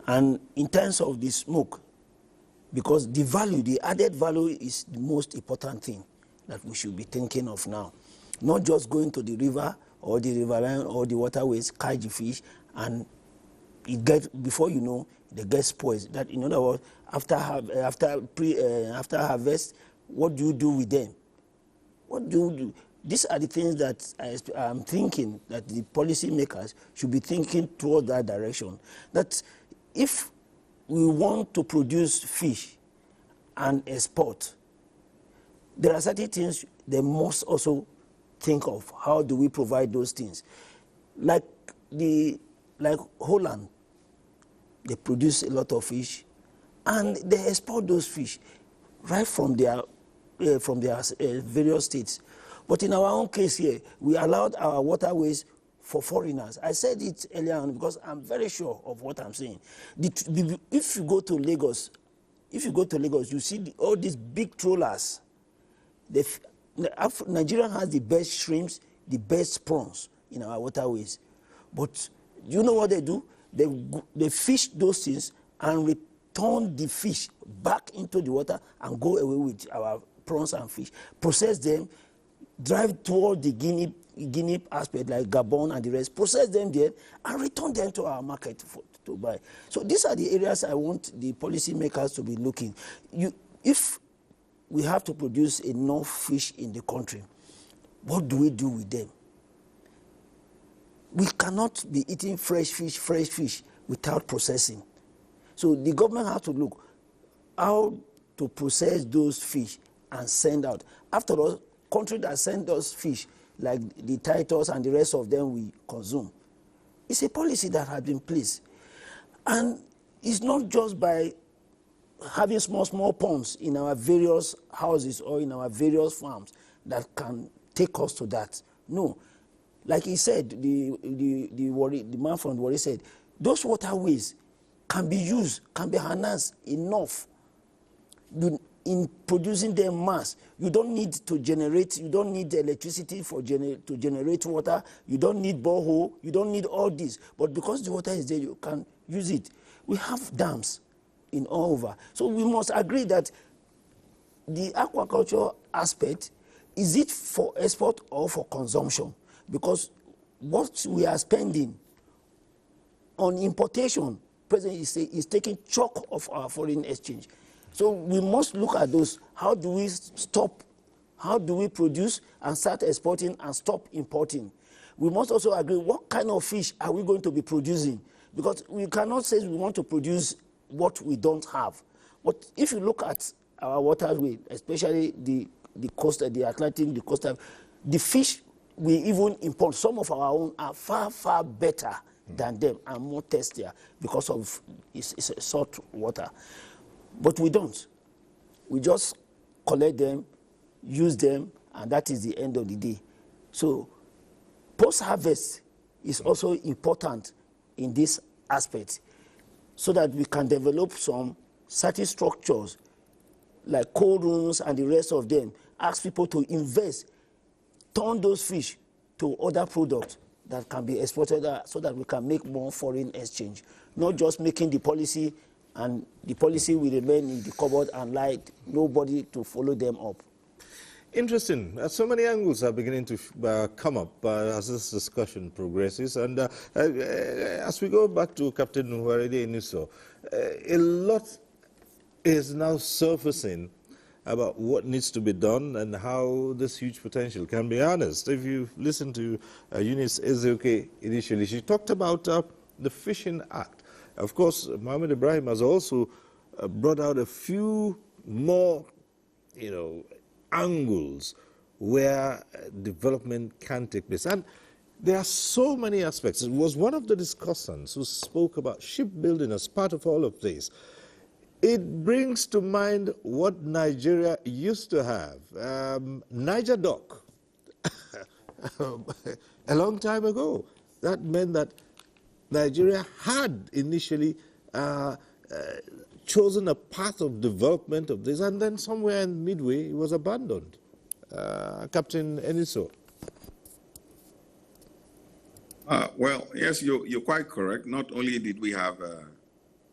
J: And in terms of the smoke, because the value, the added value is the most important thing that we should be thinking of now. Not just going to the river or the riverine or the waterways, catch the fish, and it gets, before you know, they get spoiled. That, in other words, after harvest, what do you do with them? What do you do? These are the things that I'm thinking that the policymakers should be thinking toward that direction. That if we want to produce fish and export, there are certain things they must also think of. How do we provide those things? Like Holland, they produce a lot of fish, and they export those fish right from their various states. But in our own case here, we allowed our waterways for foreigners. I said it earlier on because I'm very sure of what I'm saying. If you go to Lagos, you see all these big trawlers. Nigeria has the best shrimps, the best prawns in our waterways. But you know what they do? They fish those things and return the fish back into the water and go away with our prawns and fish, process them, drive toward the Guinea aspect like Gabon and the rest, process them there and return them to our market to buy. So these are the areas I want the policymakers to be looking. If we have to produce enough fish in the country, what do we do with them? We cannot be eating fresh fish without processing. So the government has to look how to process those fish and send out. After all, country that send us fish, like the Titus and the rest of them we consume, it's a policy that has been placed. And it's not just by having small ponds in our various houses or in our various farms that can take us to that. No. Like he said, the man from Warri said, those waterways can be used, can be harnessed enough in producing them mass. You don't need to generate, you don't need electricity to generate water, you don't need borehole, you don't need all this. But because the water is there, you can use it. We have dams in all over. So we must agree that the aquaculture aspect, is it for export or for consumption? Because what we are spending on importation presently is taking chunk of our foreign exchange. So we must look at those. How do we stop? How do we produce and start exporting and stop importing? We must also agree what kind of fish are we going to be producing? Because we cannot say we want to produce what we don't have. But if you look at our waterway, especially the coast, the Atlantic, the coastal, the fish we even import, some of our own are far better than them and more tastier because of it's salt water. But we don't. We just collect them, use them, and that is the end of the day. So post-harvest is also important in this aspect so that we can develop some certain structures like cold rooms and the rest of them, ask people to invest, turn those fish to other products that can be exported so that we can make more foreign exchange. Not just making the policy and the policy will remain in the cupboard and like nobody to follow them up.
A: Interesting. So many angles are beginning to come up as this discussion progresses. And as we go back to Captain Nuwarede Inuso, a lot is now surfacing about what needs to be done and how this huge potential can be harnessed. If you listen to Eunice Ezeoke initially, she talked about the Fishing Act. Of course, Mohammed Ibrahim has also brought out a few more, angles where development can take place. And there are so many aspects. It was one of the discussants who spoke about shipbuilding as part of all of this. It brings to mind what Nigeria used to have. Niger Dock, a long time ago. That meant that Nigeria had initially chosen a path of development of this, and then somewhere in midway it was abandoned. Captain Eniso.
I: Well, yes, you're quite correct. Not only did we have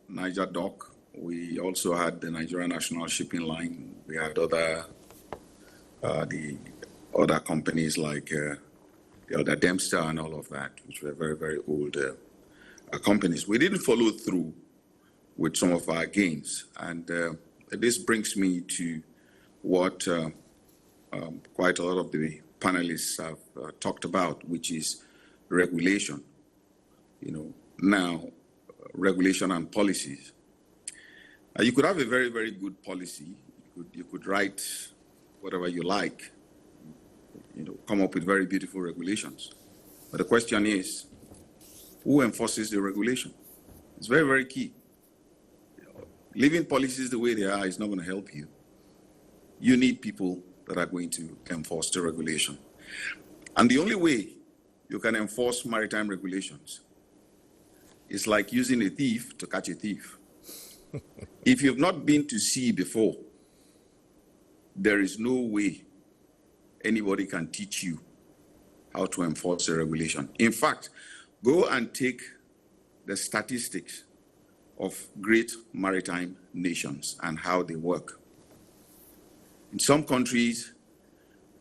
I: Niger Dock, we also had the Nigerian National Shipping Line. We had the other companies like the other Dempster and all of that, which were very, very old companies. We didn't follow through with some of our gains. And this brings me to what quite a lot of the panelists have talked about, which is regulation. Now, regulation and policies. You could have a very, very good policy. You could write whatever you like, come up with very beautiful regulations. But the question is, who enforces the regulation? It's very, very key. Leaving policies the way they are is not going to help you. You need people that are going to enforce the regulation. And the only way you can enforce maritime regulations is like using a thief to catch a thief. If you've not been to sea before, there is no way anybody can teach you how to enforce a regulation. In fact, go and take the statistics of great maritime nations and how they work. In some countries,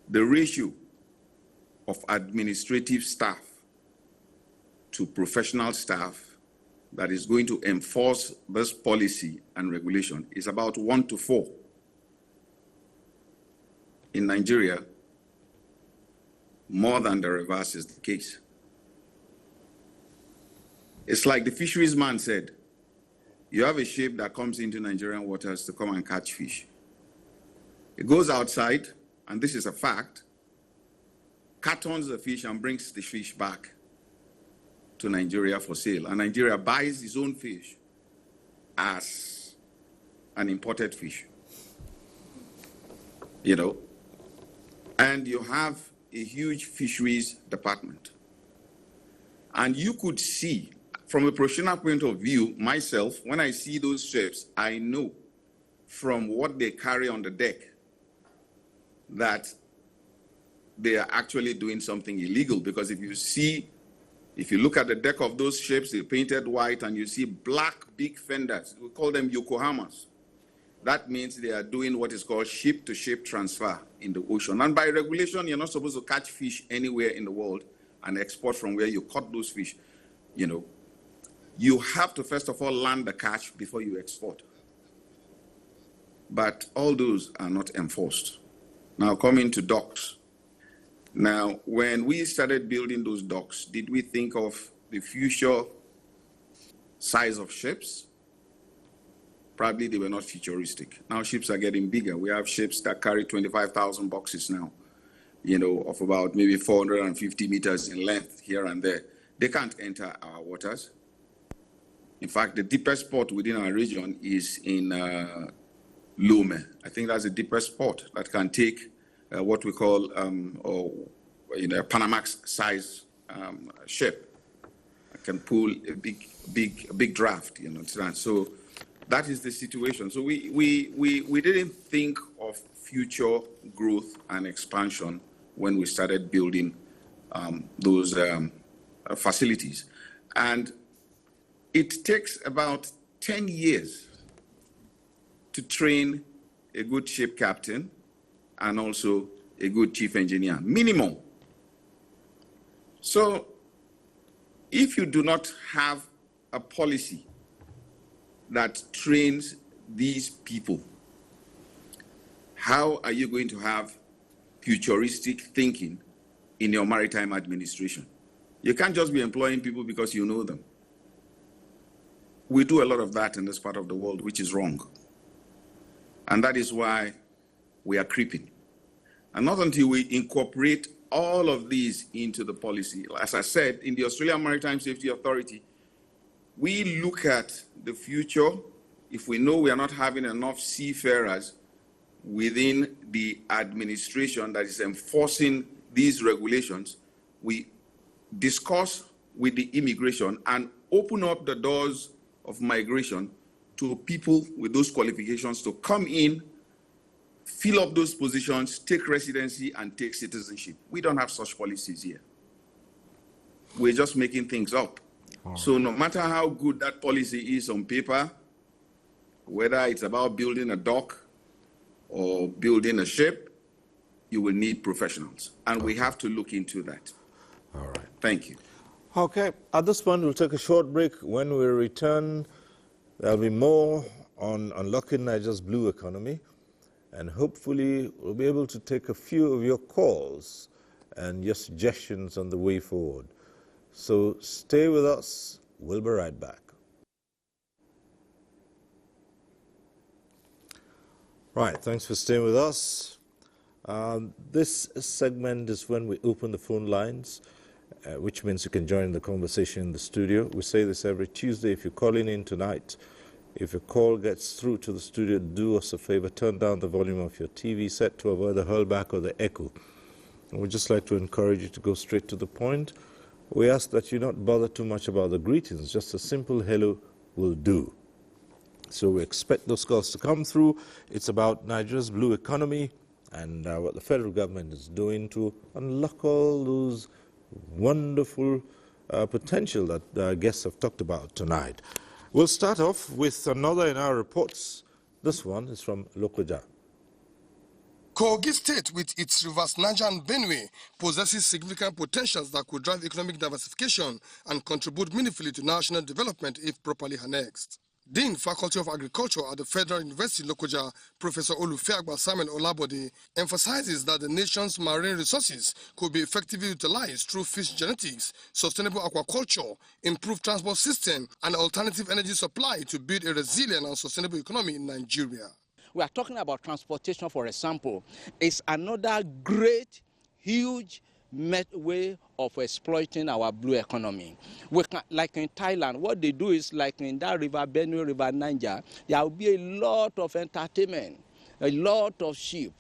I: the ratio of administrative staff to professional staff that is going to enforce this policy and regulation is about 1 to 4. In Nigeria, more than the reverse is the case. It's like the fisheries man said, you have a ship that comes into Nigerian waters to come and catch fish. It goes outside, and this is a fact, cartons the fish and brings the fish back to Nigeria for sale. And Nigeria buys its own fish as an imported fish. And you have a huge fisheries department. And you could see, from a professional point of view, myself, when I see those ships, I know from what they carry on the deck that they are actually doing something illegal. Because if you look at the deck of those ships, they're painted white and you see black big fenders. We call them Yokohamas. That means they are doing what is called ship-to-ship transfer in the ocean. And by regulation, you're not supposed to catch fish anywhere in the world and export from where you caught those fish. You have to, first of all, land the catch before you export. But all those are not enforced. Now, coming to docks. Now, when we started building those docks, did we think of the future size of ships? Probably they were not futuristic. Now ships are getting bigger. We have ships that carry 25,000 boxes now, of about maybe 450 meters in length here and there. They can't enter our waters. In fact, the deepest spot within our region is in Lome. I think that's the deepest spot that can take what we call a Panamax size ship. It can pull a big draft, So that is the situation. So we didn't think of future growth and expansion when we started building those facilities. And it takes about 10 years to train a good ship captain and also a good chief engineer, minimum. So if you do not have a policy that trains these people, how are you going to have futuristic thinking in your maritime administration? You can't just be employing people because you know them. We do a lot of that in this part of the world, which is wrong. And that is why we are creeping. And not until we incorporate all of these into the policy. As I said, in the Australian Maritime Safety Authority, we look at the future. If we know we are not having enough seafarers within the administration that is enforcing these regulations, we discuss with the immigration and open up the doors of migration to people with those qualifications to come in, fill up those positions, take residency, and take citizenship. We don't have such policies here. We're just making things up. So no matter how good that policy is on paper, whether it's about building a dock or building a ship, you will need professionals. And we have to look into that.
A: All right.
I: Thank you.
A: Okay, at this point, we'll take a short break. When we return, there'll be more on unlocking Nigeria's blue economy. And hopefully, we'll be able to take a few of your calls and your suggestions on the way forward. So stay with us. We'll be right back. Right, thanks for staying with us. This segment is when we open the phone lines, which means you can join the conversation in the studio. We say this every Tuesday. If you're calling in tonight, if your call gets through to the studio, do us a favor, turn down the volume of your TV set to avoid the hurlback or the echo. And we'd just like to encourage you to go straight to the point. We ask that you not bother too much about the greetings. Just a simple hello will do. So we expect those calls to come through. It's about Nigeria's blue economy and what the federal government is doing to unlock all those wonderful potential that guests have talked about tonight. We'll start off with another in our reports. This one is from Lokoja.
S: Kogi State, with its rivers Niger and Benue, possesses significant potentials that could drive economic diversification and contribute meaningfully to national development if properly harnessed. Dean, Faculty of Agriculture at the Federal University Lokoja, Professor Olufeagba Samuel Olabode, emphasizes that the nation's marine resources could be effectively utilized through fish genetics, sustainable aquaculture, improved transport system, and alternative energy supply to build a resilient and sustainable economy in Nigeria.
T: We are talking about transportation, for example. It's another great, huge way of exploiting our blue economy. Like in Thailand, what they do is, like in that river, Benue River, Niger, there will be a lot of entertainment, a lot of ships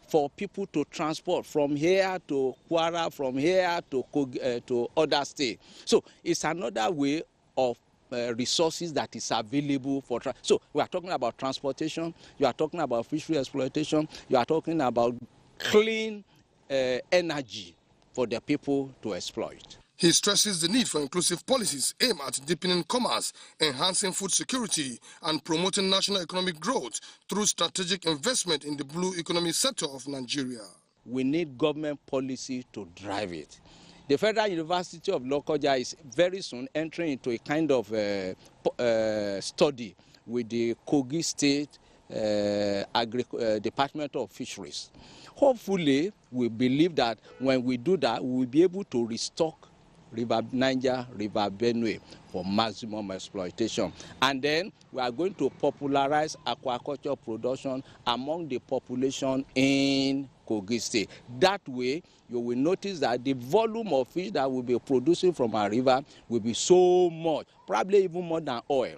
T: for people to transport from here to Kwara, from here to other states. So it's another way of resources that is available for so we are talking about transportation, you are talking about fishery exploitation, you are talking about clean energy for the people to exploit.
S: He stresses the need for inclusive policies aimed at deepening commerce, enhancing food security, and promoting national economic growth through strategic investment in the blue economy sector of Nigeria.
T: We need government policy to drive it. The Federal University of Lokoja is very soon entering into a kind of study with the Kogi State Department of Fisheries. Hopefully, we believe that when we do that, we will be able to restock River Niger, River Benue for maximum exploitation. And then we are going to popularize aquaculture production among the population in Kogi State. That way, you will notice that the volume of fish that will be producing from our river will be so much, probably even more than oil.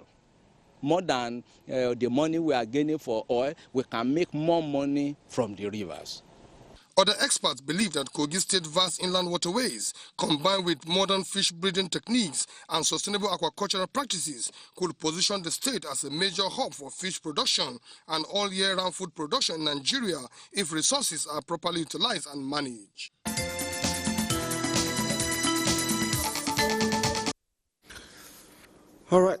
T: More than the money we are gaining for oil, we can make more money from the rivers.
S: Other experts believe that Kogi State vast inland waterways, combined with modern fish breeding techniques and sustainable aquacultural practices, could position the state as a major hub for fish production and all year-round food production in Nigeria if resources are properly utilized and managed.
A: All right,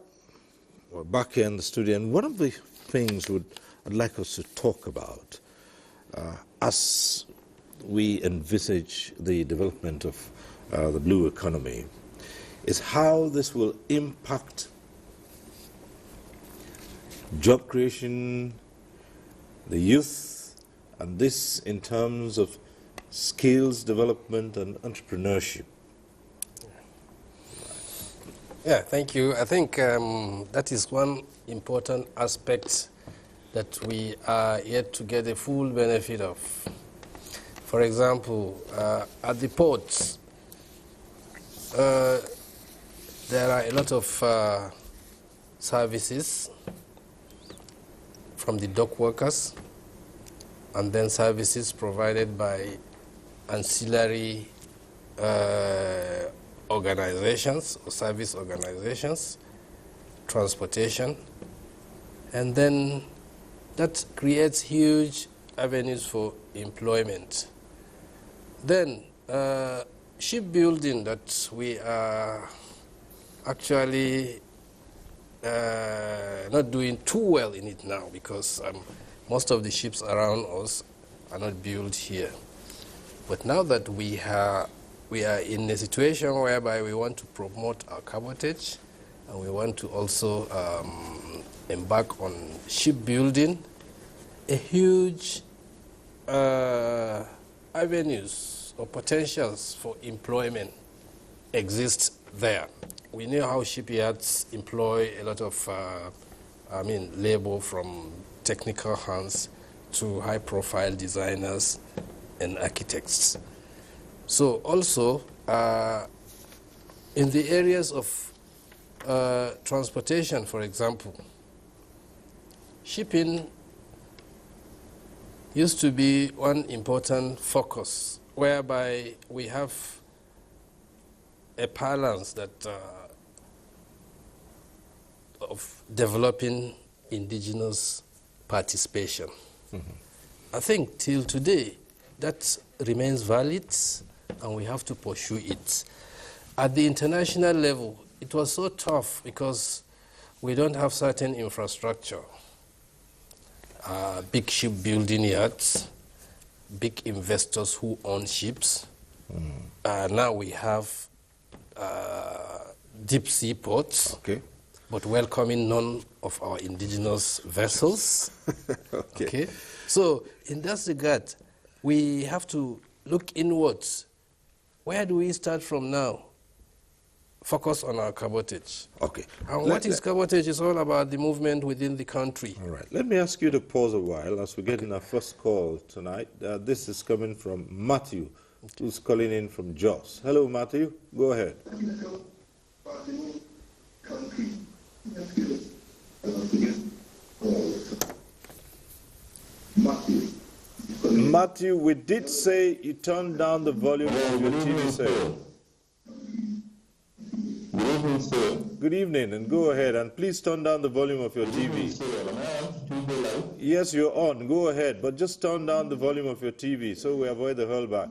A: we're back here in the studio, and one of the things I'd like us to talk about as we envisage the development of the blue economy is how this will impact job creation, the youth, and this in terms of skills development and entrepreneurship.
G: Yeah, thank you. I think that is one important aspect that we are yet to get the full benefit of. For example, at the ports, there are a lot of services from the dock workers, and then services provided by ancillary organizations or service organizations, transportation, and then that creates huge avenues for employment. Then shipbuilding, that we are actually not doing too well in it now, because most of the ships around us are not built here. But now that we are in a situation whereby we want to promote our cabotage, and we want to also embark on shipbuilding, a huge avenues or potentials for employment exist there. We know how shipyards employ a lot of labor, from technical hands to high-profile designers and architects. So also, in the areas of transportation, for example, shipping used to be one important focus, whereby we have a balance that of developing indigenous participation. I think till today that remains valid, and we have to pursue it. At the international level, it was so tough because we don't have certain infrastructure. Big shipbuilding yards, big investors who own ships. Now we have deep sea ports, but welcoming none of our indigenous vessels. Okay. So in that regard, we have to look inwards. Where do we start from now? Focus on our cabotage.
A: Okay.
G: And what is cabotage? Is all about the movement within the country.
A: All right. Let me ask you to pause a while as we get in our first call tonight. This is coming from Matthew, who's calling in from Jos. Hello, Matthew. Go ahead. Matthew, we did say you turned down the volume of your TV set. Good evening, and go ahead, and please turn down the volume of your TV. Yes, you're on. Go ahead, but just turn down the volume of your TV so we avoid the hurlback.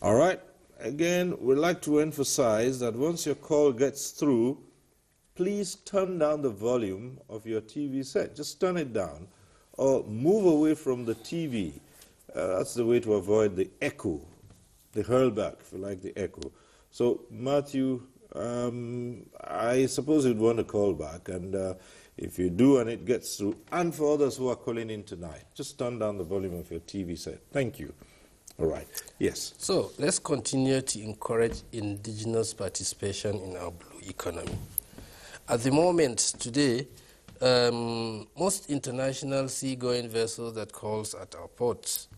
A: All right. Again, we'd like to emphasize that once your call gets through, please turn down the volume of your TV set. Just turn it down or move away from the TV. That's the way to avoid the echo, the hurlback, if you like, the echo. So, Matthew, I suppose you'd want to call back, and if you do and it gets through, and for others who are calling in tonight, just turn down the volume of your TV set. Thank you. All right. Yes.
G: So let's continue to encourage indigenous participation in our blue economy. At the moment, today, most international seagoing vessels that calls at our ports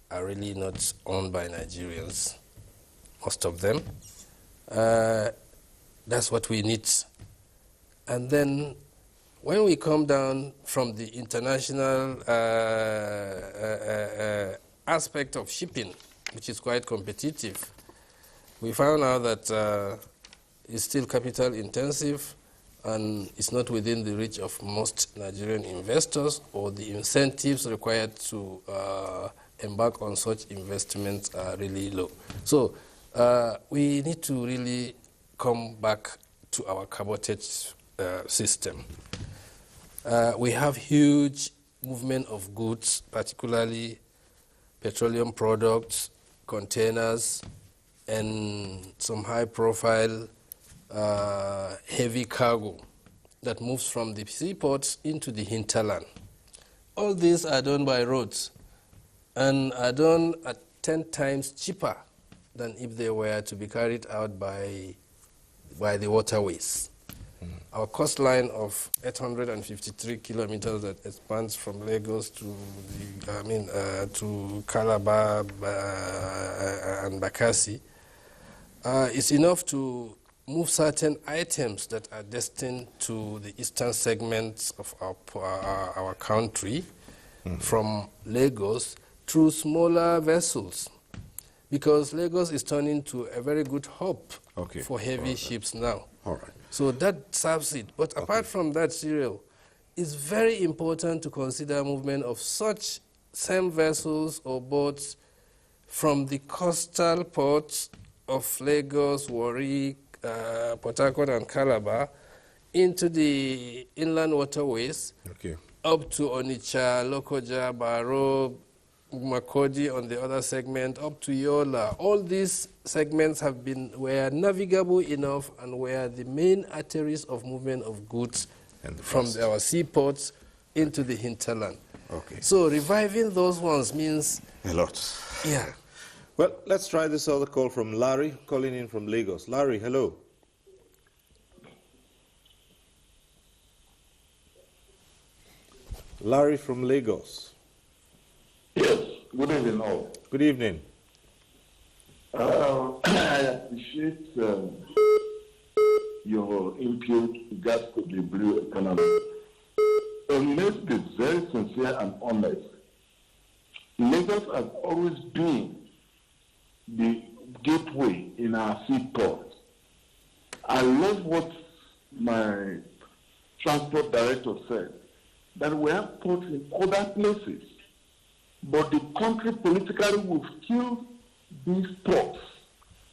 G: are really not owned by Nigerians, most of them. That's what we need. And then when we come down from the international aspect of shipping, which is quite competitive, we found out that it's still capital intensive and it's not within the reach of most Nigerian investors, or the incentives required to embark on such investments are really low. So we need to really come back to our cabotage system. We have huge movement of goods, particularly petroleum products, containers, and some high-profile heavy cargo that moves from the seaports into the hinterland. all these are done by roads and are done at 10 times cheaper than if they were to be carried out by the waterways. Our coastline of 853 kilometers that expands from Lagos to to Calabar and Bakassi is enough to move certain items that are destined to the eastern segments of our country from Lagos through smaller vessels, because Lagos is turning to a very good hub for heavy ships now.
A: All right.
G: So that serves it. But apart from that, Cyril, it's very important to consider movement of such same vessels or boats from the coastal ports of Lagos, Warri, Port Harcourt and Calabar into the inland waterways up to Onitsha, Lokoja, Baro, Makodi on the other segment, up to Yola. All these segments were navigable enough and were the main arteries of movement of goods from our seaports into the hinterland. So reviving those ones means
A: a lot.
G: Yeah.
A: Well, let's try this other call from Larry, calling in from Lagos. Larry, hello. Larry from Lagos.
U: Yes, good evening all.
A: Good evening.
U: I appreciate your input with regards to the blue economy. So let's be very sincere and honest. Lagos has always been the gateway in our seaport. I love what my transport director said, that we have ports in other places, but the country politically will kill these ports,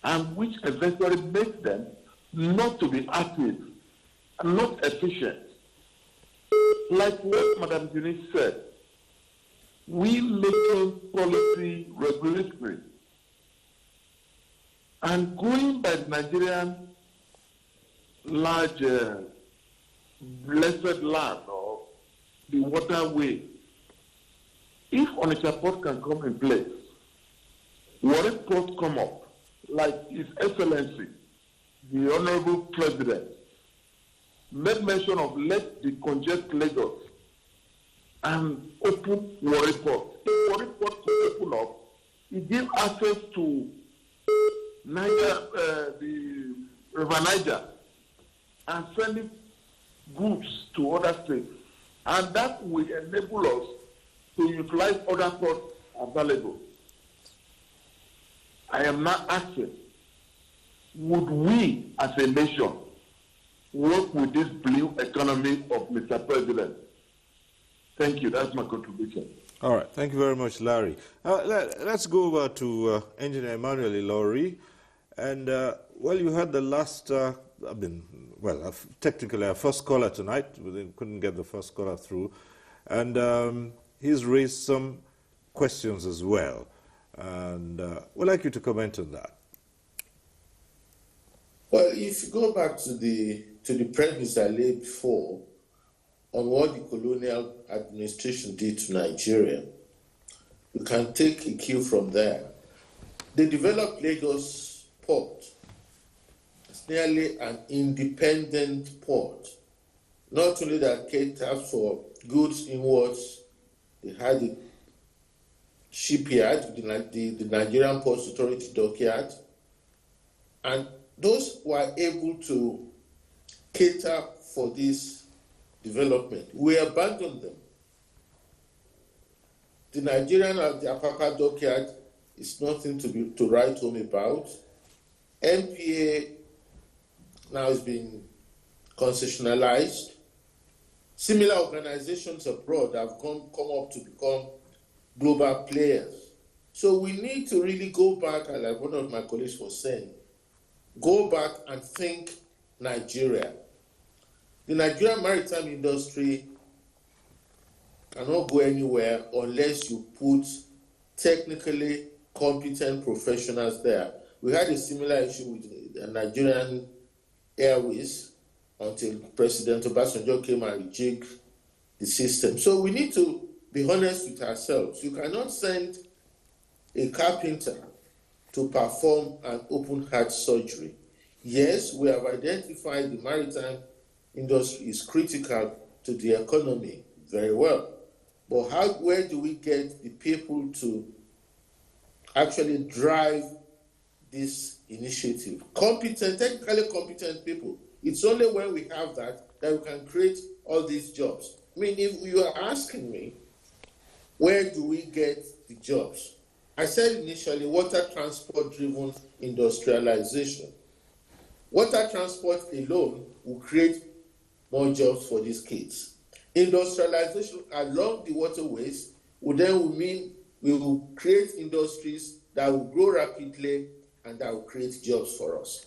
U: and which eventually makes them not to be active and not efficient. Like what Madam Eunice said, we making policy regulatory and going by the Nigerian large blessed land or the waterway. If Onitsha Port can come in place, Warri Port come up, like His Excellency, the Honorable President, made mention of let the congest Lagos and open Warri Port. If Warri Port to open up, it gives access to Niger, the River Niger, and sending goods to other states. And that will enable us to utilize other ports available. I am now asking, would we as a nation work with this blue economy of Mr. President? Thank you. That's my contribution.
A: All right. Thank you very much, Larry. Let's go over to Engineer Emmanuel Ilori. And, well, you had the last, technically our first caller tonight. We couldn't get the first caller through. And he's raised some questions as well. And we'd like you to comment on that.
K: Well, if you go back to the premise I laid before on what the colonial administration did to Nigeria, you can take a cue from there. They developed Lagos Port as nearly an independent port. Not only that caters for goods inwards, they had the shipyard, the Nigerian Ports Authority dockyard, and those who are able to cater for this development, we abandoned them. The Nigerian at the Apapa dockyard is nothing to write home about. NTA now is being concessionalized. Similar organizations abroad have come up to become global players. So we need to really go back, and like one of my colleagues was saying, go back and think Nigeria. The Nigerian maritime industry cannot go anywhere unless you put technically competent professionals there. We had a similar issue with the Nigerian Airways until President Obasanjo came and rejigged the system. So we need to be honest with ourselves. You cannot send a carpenter to perform an open heart surgery. Yes, we have identified the maritime industry is critical to the economy very well. But where do we get the people to actually drive this initiative? Technically competent people. It's only when we have that we can create all these jobs. I mean, if you are asking me, where do we get the jobs? I said initially, water transport-driven industrialization. Water transport alone will create more jobs for these kids. Industrialization along the waterways will mean we will create industries that will grow rapidly and that will create jobs for us.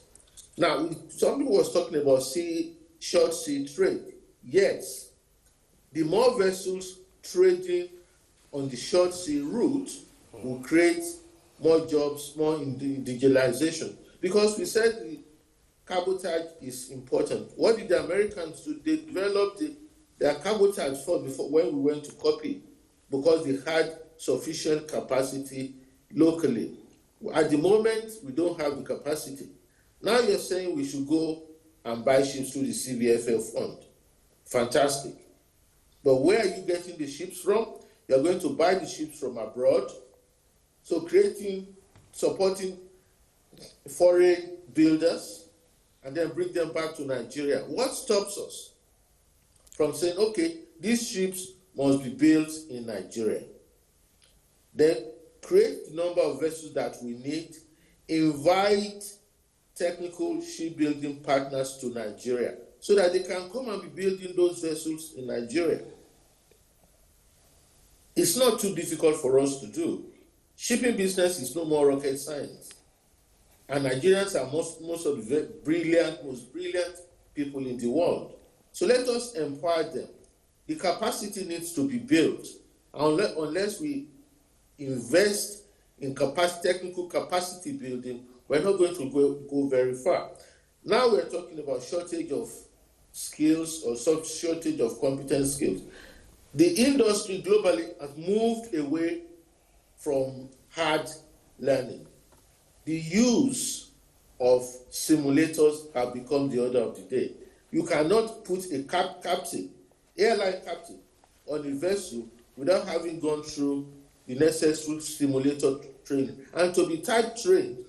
K: Now, somebody was talking about short sea trade. Yes, the more vessels trading on the short sea route will create more jobs, more individualization. Because we said the cabotage is important. What did the Americans do? They developed their cabotage before when we went to copy, because they had sufficient capacity locally. At the moment, we don't have the capacity. Now you're saying we should go and buy ships through the CBFL fund. Fantastic. But where are you getting the ships from? You're going to buy the ships from abroad. So supporting foreign builders and then bring them back to Nigeria. What stops us from saying, okay, these ships must be built in Nigeria? Then create the number of vessels that we need, invite technical shipbuilding partners to Nigeria so that they can come and be building those vessels in Nigeria. It's not too difficult for us to do. Shipping business is no more rocket science. And Nigerians are most of the most brilliant people in the world. So let us empower them. The capacity needs to be built. Unless we invest in technical capacity building, we're not going to go very far. Now we're talking about shortage of skills or shortage of competent skills. The industry globally has moved away from hard learning. The use of simulators have become the order of the day. You cannot put a airline captain, on a vessel without having gone through the necessary simulator training and to be type trained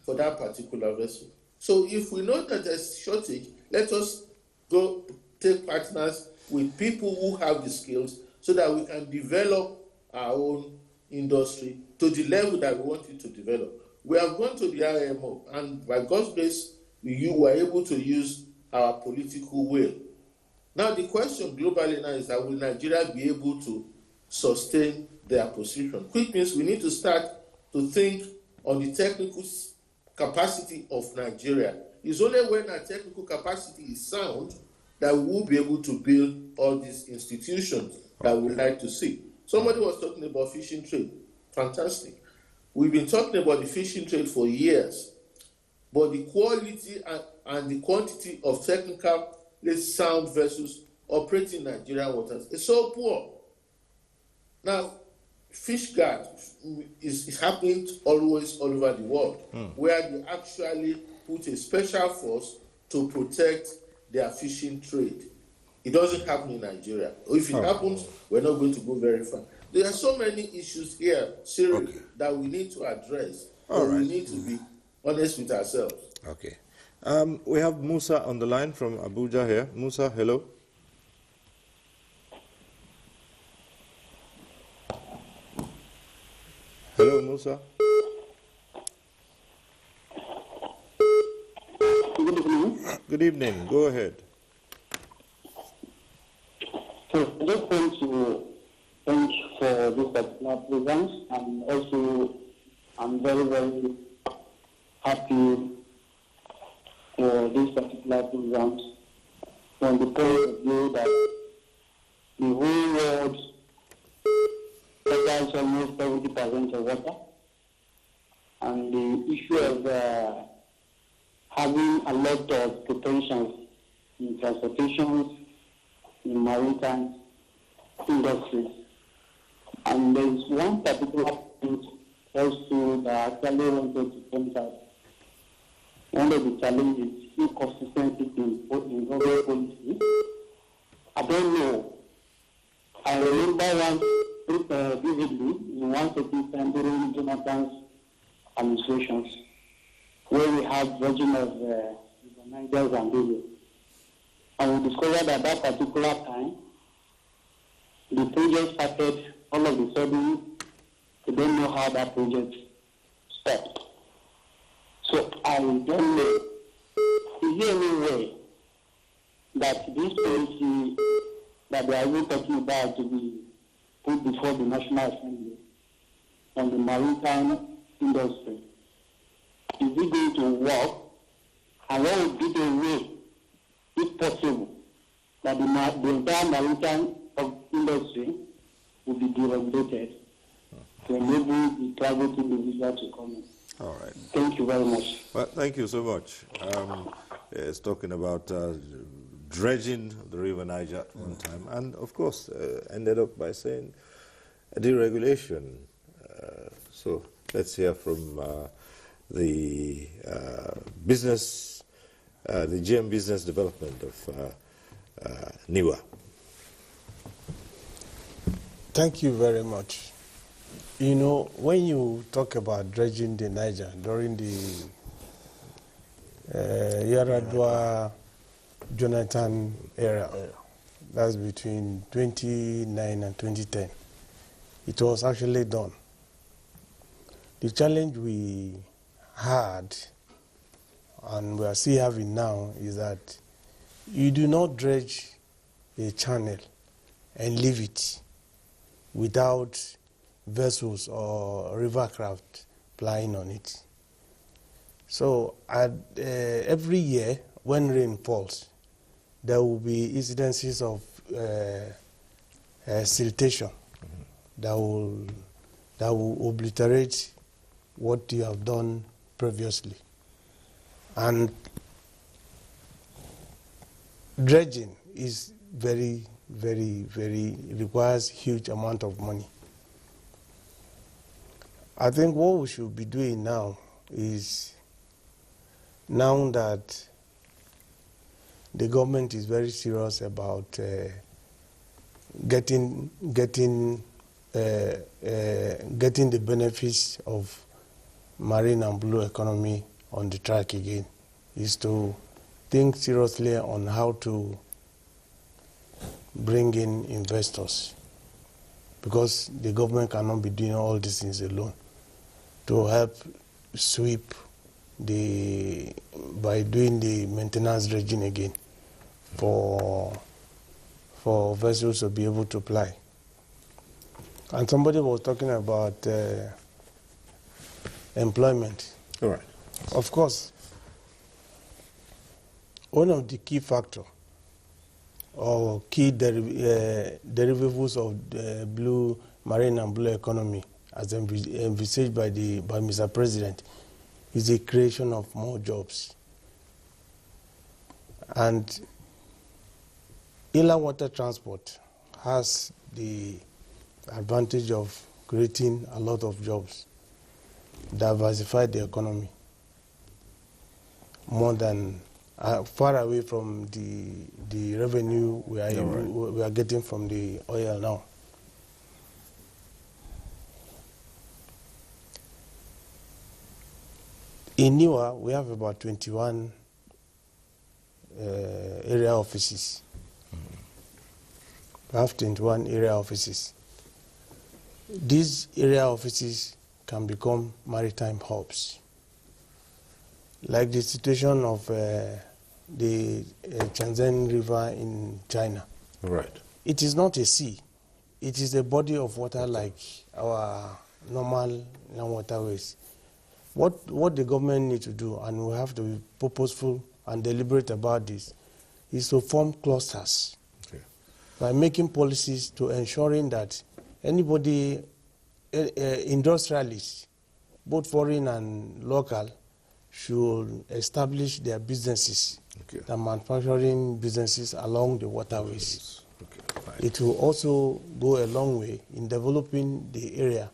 K: for that particular vessel. So if we know that there's shortage, let us go take partners with people who have the skills so that we can develop our own industry to the level that we want it to develop. We have gone to the IMO, and by God's grace, we were able to use our political will. Now the question globally now is that will Nigeria be able to sustain their position? Which means we need to start to think on the technical capacity of Nigeria. It's only when our technical capacity is sound that we will be able to build all these institutions that we like to see. Somebody was talking about fishing trade. Fantastic. We've been talking about the fishing trade for years, but the quality and the quantity of technically sound vessels operating in Nigerian waters is so poor. Now, fish guard is happening always all over the world, where they actually put a special force to protect their fishing trade. It doesn't happen in Nigeria. Or if it happens, we're not going to go very far. There are so many issues here, Cyril, that we need to address. We need to be honest with ourselves.
A: Okay. We have Musa on the line from Abuja here. Musa, hello. Hello, Musa.
C: Good evening.
A: Good evening. Go ahead.
C: So I just want to thank for this particular program, and also I'm very, very happy for this particular program from the point of view that the whole world covers almost 70% of water, and the issue of having a lot of potential in transportation, in maritime industries, And there is one particular point also that I actually wanted to point out. One of the challenges is inconsistency in government policy. I don't know. I remember once vividly in one certain time during Jonathan's administrations, where we had version of Nigerians and Abuja. And we discovered at that particular time, the project started all of a sudden. We don't know how that project stopped. So I don't know. Is there any way that this policy that they are even talking about to be put before the National Assembly on the maritime industry, is it going to work? And what would be the way, if possible, that the entire maritime industry will be deregulated to enable the private individual to come in?
A: All right.
C: Thank you very much.
A: Well, thank you so much. It's talking about dredging the River Niger at one time, and of course ended up by saying deregulation. So let's hear from the business, the GM Business Development of NIWA.
H: Thank you very much. You know, when you talk about dredging the Niger during the Yaradua Jonathan era, that's between 2009 and 2010, it was actually done. The challenge we had, and we are still having now, is that you do not dredge a channel and leave it without vessels or river craft plying on it. So every year when rain falls, there will be incidences of siltation that will obliterate what you have done previously. And dredging is very, very, very, requires huge amount of money. I think what we should be doing now is, now that the government is very serious about getting the benefits of marine and blue economy on the track again, is to think seriously on how to bring in investors, because the government cannot be doing all these things alone, to help sweep by doing the maintenance dredging again for vessels to be able to ply. And somebody was talking about employment.
A: All right.
H: Of course, one of the key factors or key derivatives of the marine and blue economy, as envisaged by Mr. President, is the creation of more jobs. And inland water transport has the advantage of creating a lot of jobs, diversify the economy, more than far away from the revenue we are getting from the oil now. In NIWA, we have about 21 area offices. We have 21 area offices. These area offices can become maritime hubs. Like the situation of the Shenzhen River in China.
A: Right.
H: It is not a sea. It is a body of water like our normal land waterways. What the government needs to do, and we have to be purposeful and deliberate about this, is to form clusters by making policies to ensuring that anybody, industrialists, both foreign and local, should establish their businesses, the manufacturing businesses along the waterways.
A: Okay, fine.
H: it will also go a long way in developing the area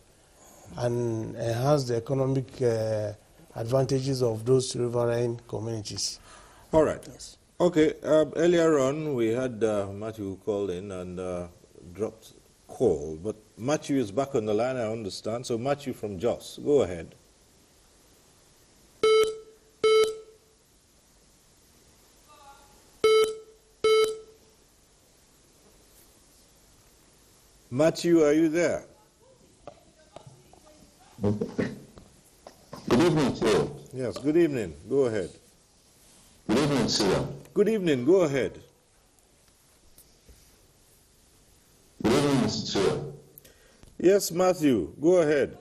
H: and enhance the economic advantages of those riverine communities.
A: All right.
J: Yes.
A: Okay, earlier on we had Matthew who called in and dropped call, but Matthew is back on the line, I understand. So Matthew from Jos, go ahead. Matthew, are you there?
U: Good evening, sir.
A: Yes, good evening. Go ahead.
U: Good evening, sir.
A: Good evening. Go ahead.
U: Good evening, Mr. Chair.
A: Yes, Matthew, go ahead.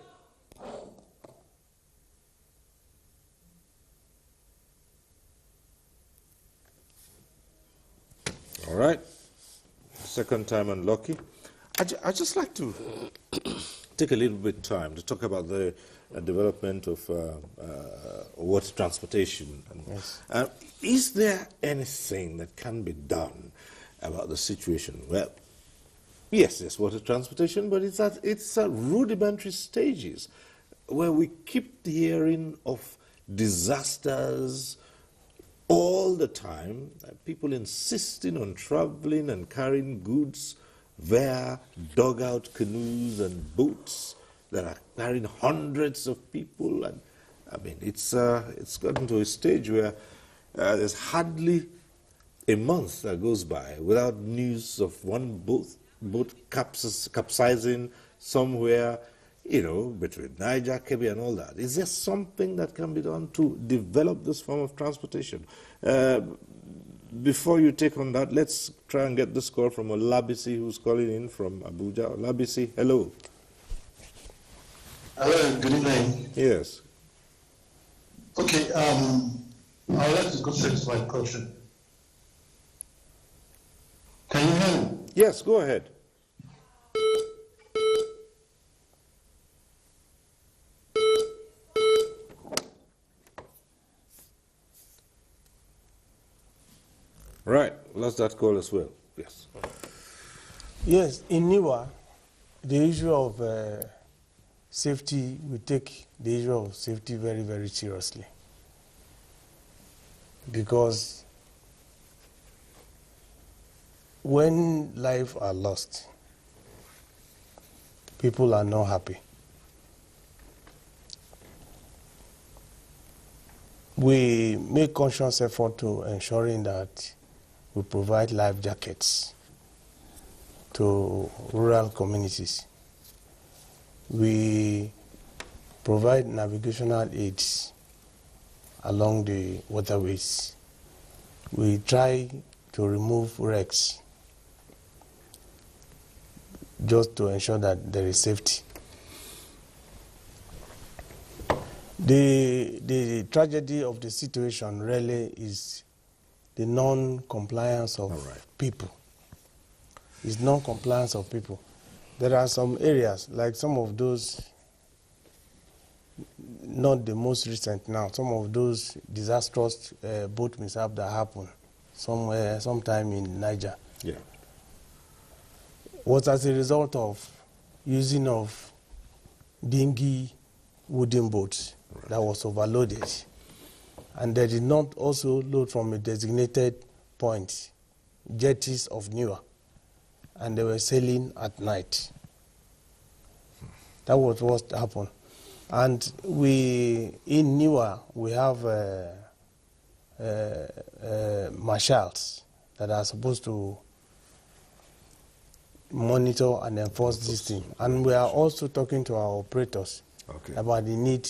A: All right. Second time unlucky. I just like to take a little bit of time to talk about the development of water transportation.
H: Yes.
A: Is there anything that can be done about the situation? Well, yes, there's water transportation, but it's at rudimentary stages where we keep hearing of disasters all the time, people insisting on traveling and carrying goods via dugout canoes and boats that are carrying hundreds of people. And I mean, it's gotten to a stage where there's hardly a month that goes by without news of one boat capsizing somewhere, you know, between Niger, Kebbi, and all that. Is there something that can be done to develop this form of transportation? Before you take on that, let's try and get this call from Olabisi, who's calling in from Abuja. Olabisi, hello.
D: Hello, good evening.
A: Yes.
D: Okay, I would like to go straight to my question. Can you hear me?
A: Yes, go ahead. Right, lost that call as well. Yes.
H: Yes, in Niwa, the issue of safety, we take the issue of safety very, very seriously. Because when lives are lost, people are not happy. We make conscious effort to ensuring that we provide life jackets to rural communities. We provide navigational aids along the waterways. We try to remove wrecks just to ensure that there is safety. The tragedy of the situation really is the non-compliance of people. It's non-compliance of people. There are some areas, like some of those, not the most recent now, some of those disastrous boat mishaps that happened sometime in Niger.
A: Yeah.
H: Was as a result of using of dinghy wooden boats that was overloaded. And they did not also load from a designated point, jetties of Niwa, and they were sailing at night. That was what happened. And in Niwa, we have marshals that are supposed to monitor and enforce this thing. And we are also talking to our operators about the need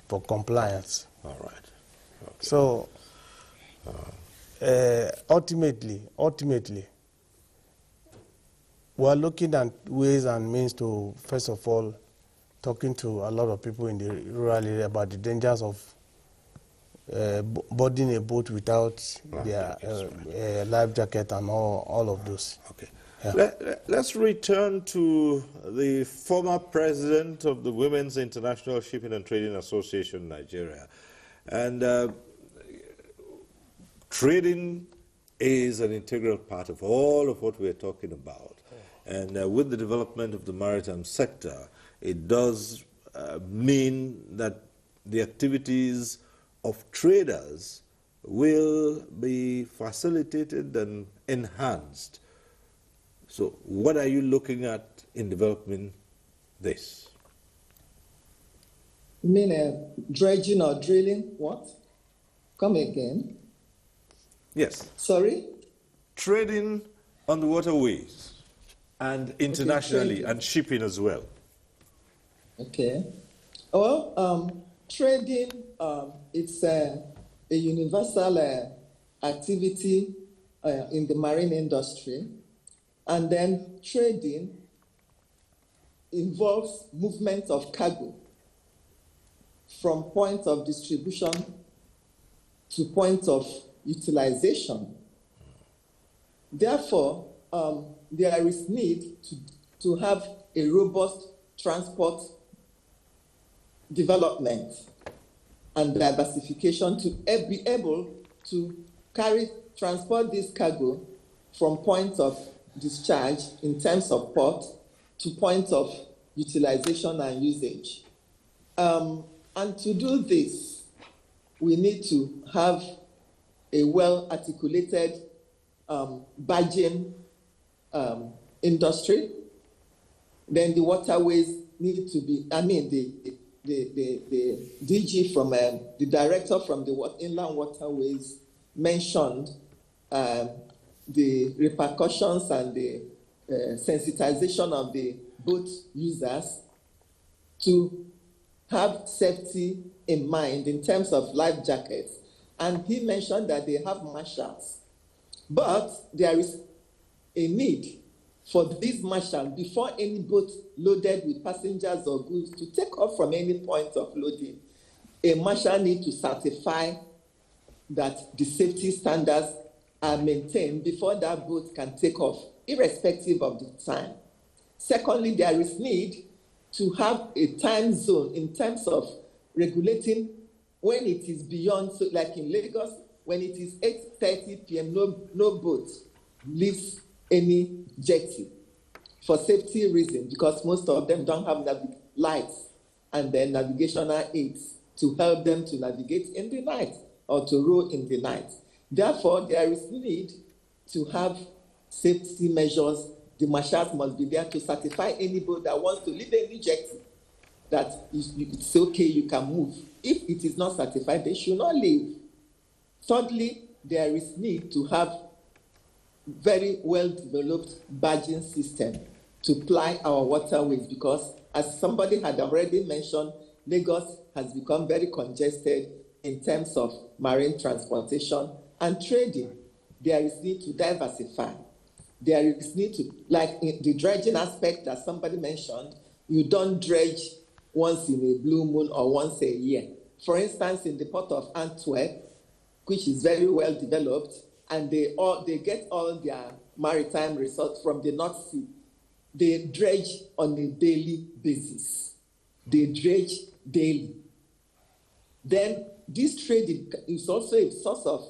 H: for compliance.
A: All right. Okay.
H: So, ultimately, we are looking at ways and means to, first of all, talking to a lot of people in the rural area about the dangers of boarding a boat without their life jacket and all of those.
A: Okay.
H: Yeah.
A: Let's return to the former president of the Women's International Shipping and Trading Association, Nigeria. And trading is an integral part of all of what we're talking about. And with the development of the maritime sector, it does mean that the activities of traders will be facilitated and enhanced. So what are you looking at in developing this?
R: You mean dredging or drilling? What? Come again.
A: Yes.
R: Sorry?
A: Trading on the waterways and internationally,
R: okay,
A: and shipping as well.
R: Okay. Well, trading, it's a universal activity in the marine industry. And then trading involves movement of cargo from point of distribution to point of utilization. Therefore, there is need to have a robust transport development and diversification to be able to transport this cargo from point of discharge in terms of port to point of utilization and usage. And to do this, we need to have a well-articulated barging industry. Then the waterways need to be, the DG from the director from the inland waterways mentioned the repercussions and the sensitization of the boat users to have safety in mind in terms of life jackets. And he mentioned that they have marshals. But there is a need for these marshals, before any boat loaded with passengers or goods to take off from any point of loading, a marshal needs to certify that the safety standards are maintained before that boat can take off, irrespective of the time. Secondly, there is need to have a time zone in terms of regulating when it is beyond, so like in Lagos, when it is 8:30 p.m., no boat leaves any jetty for safety reasons, because most of them don't have lights and then navigational aids to help them to navigate in the night or to row in the night. Therefore, there is need to have safety measures. The marshals must be there to certify any boat that wants to leave any jetty that it's okay, you can move. If it is not certified, they should not leave. Thirdly, there is need to have very well-developed barging system to ply our waterways, because as somebody had already mentioned, Lagos has become very congested in terms of marine transportation and trading. There is need to diversify. There is need to, like in the dredging aspect that somebody mentioned, you don't dredge once in a blue moon or once a year. For instance, in the port of Antwerp, which is very well developed, and they get all their maritime resources from the North Sea, they dredge on a daily basis. They dredge daily. Then this trade is also a source of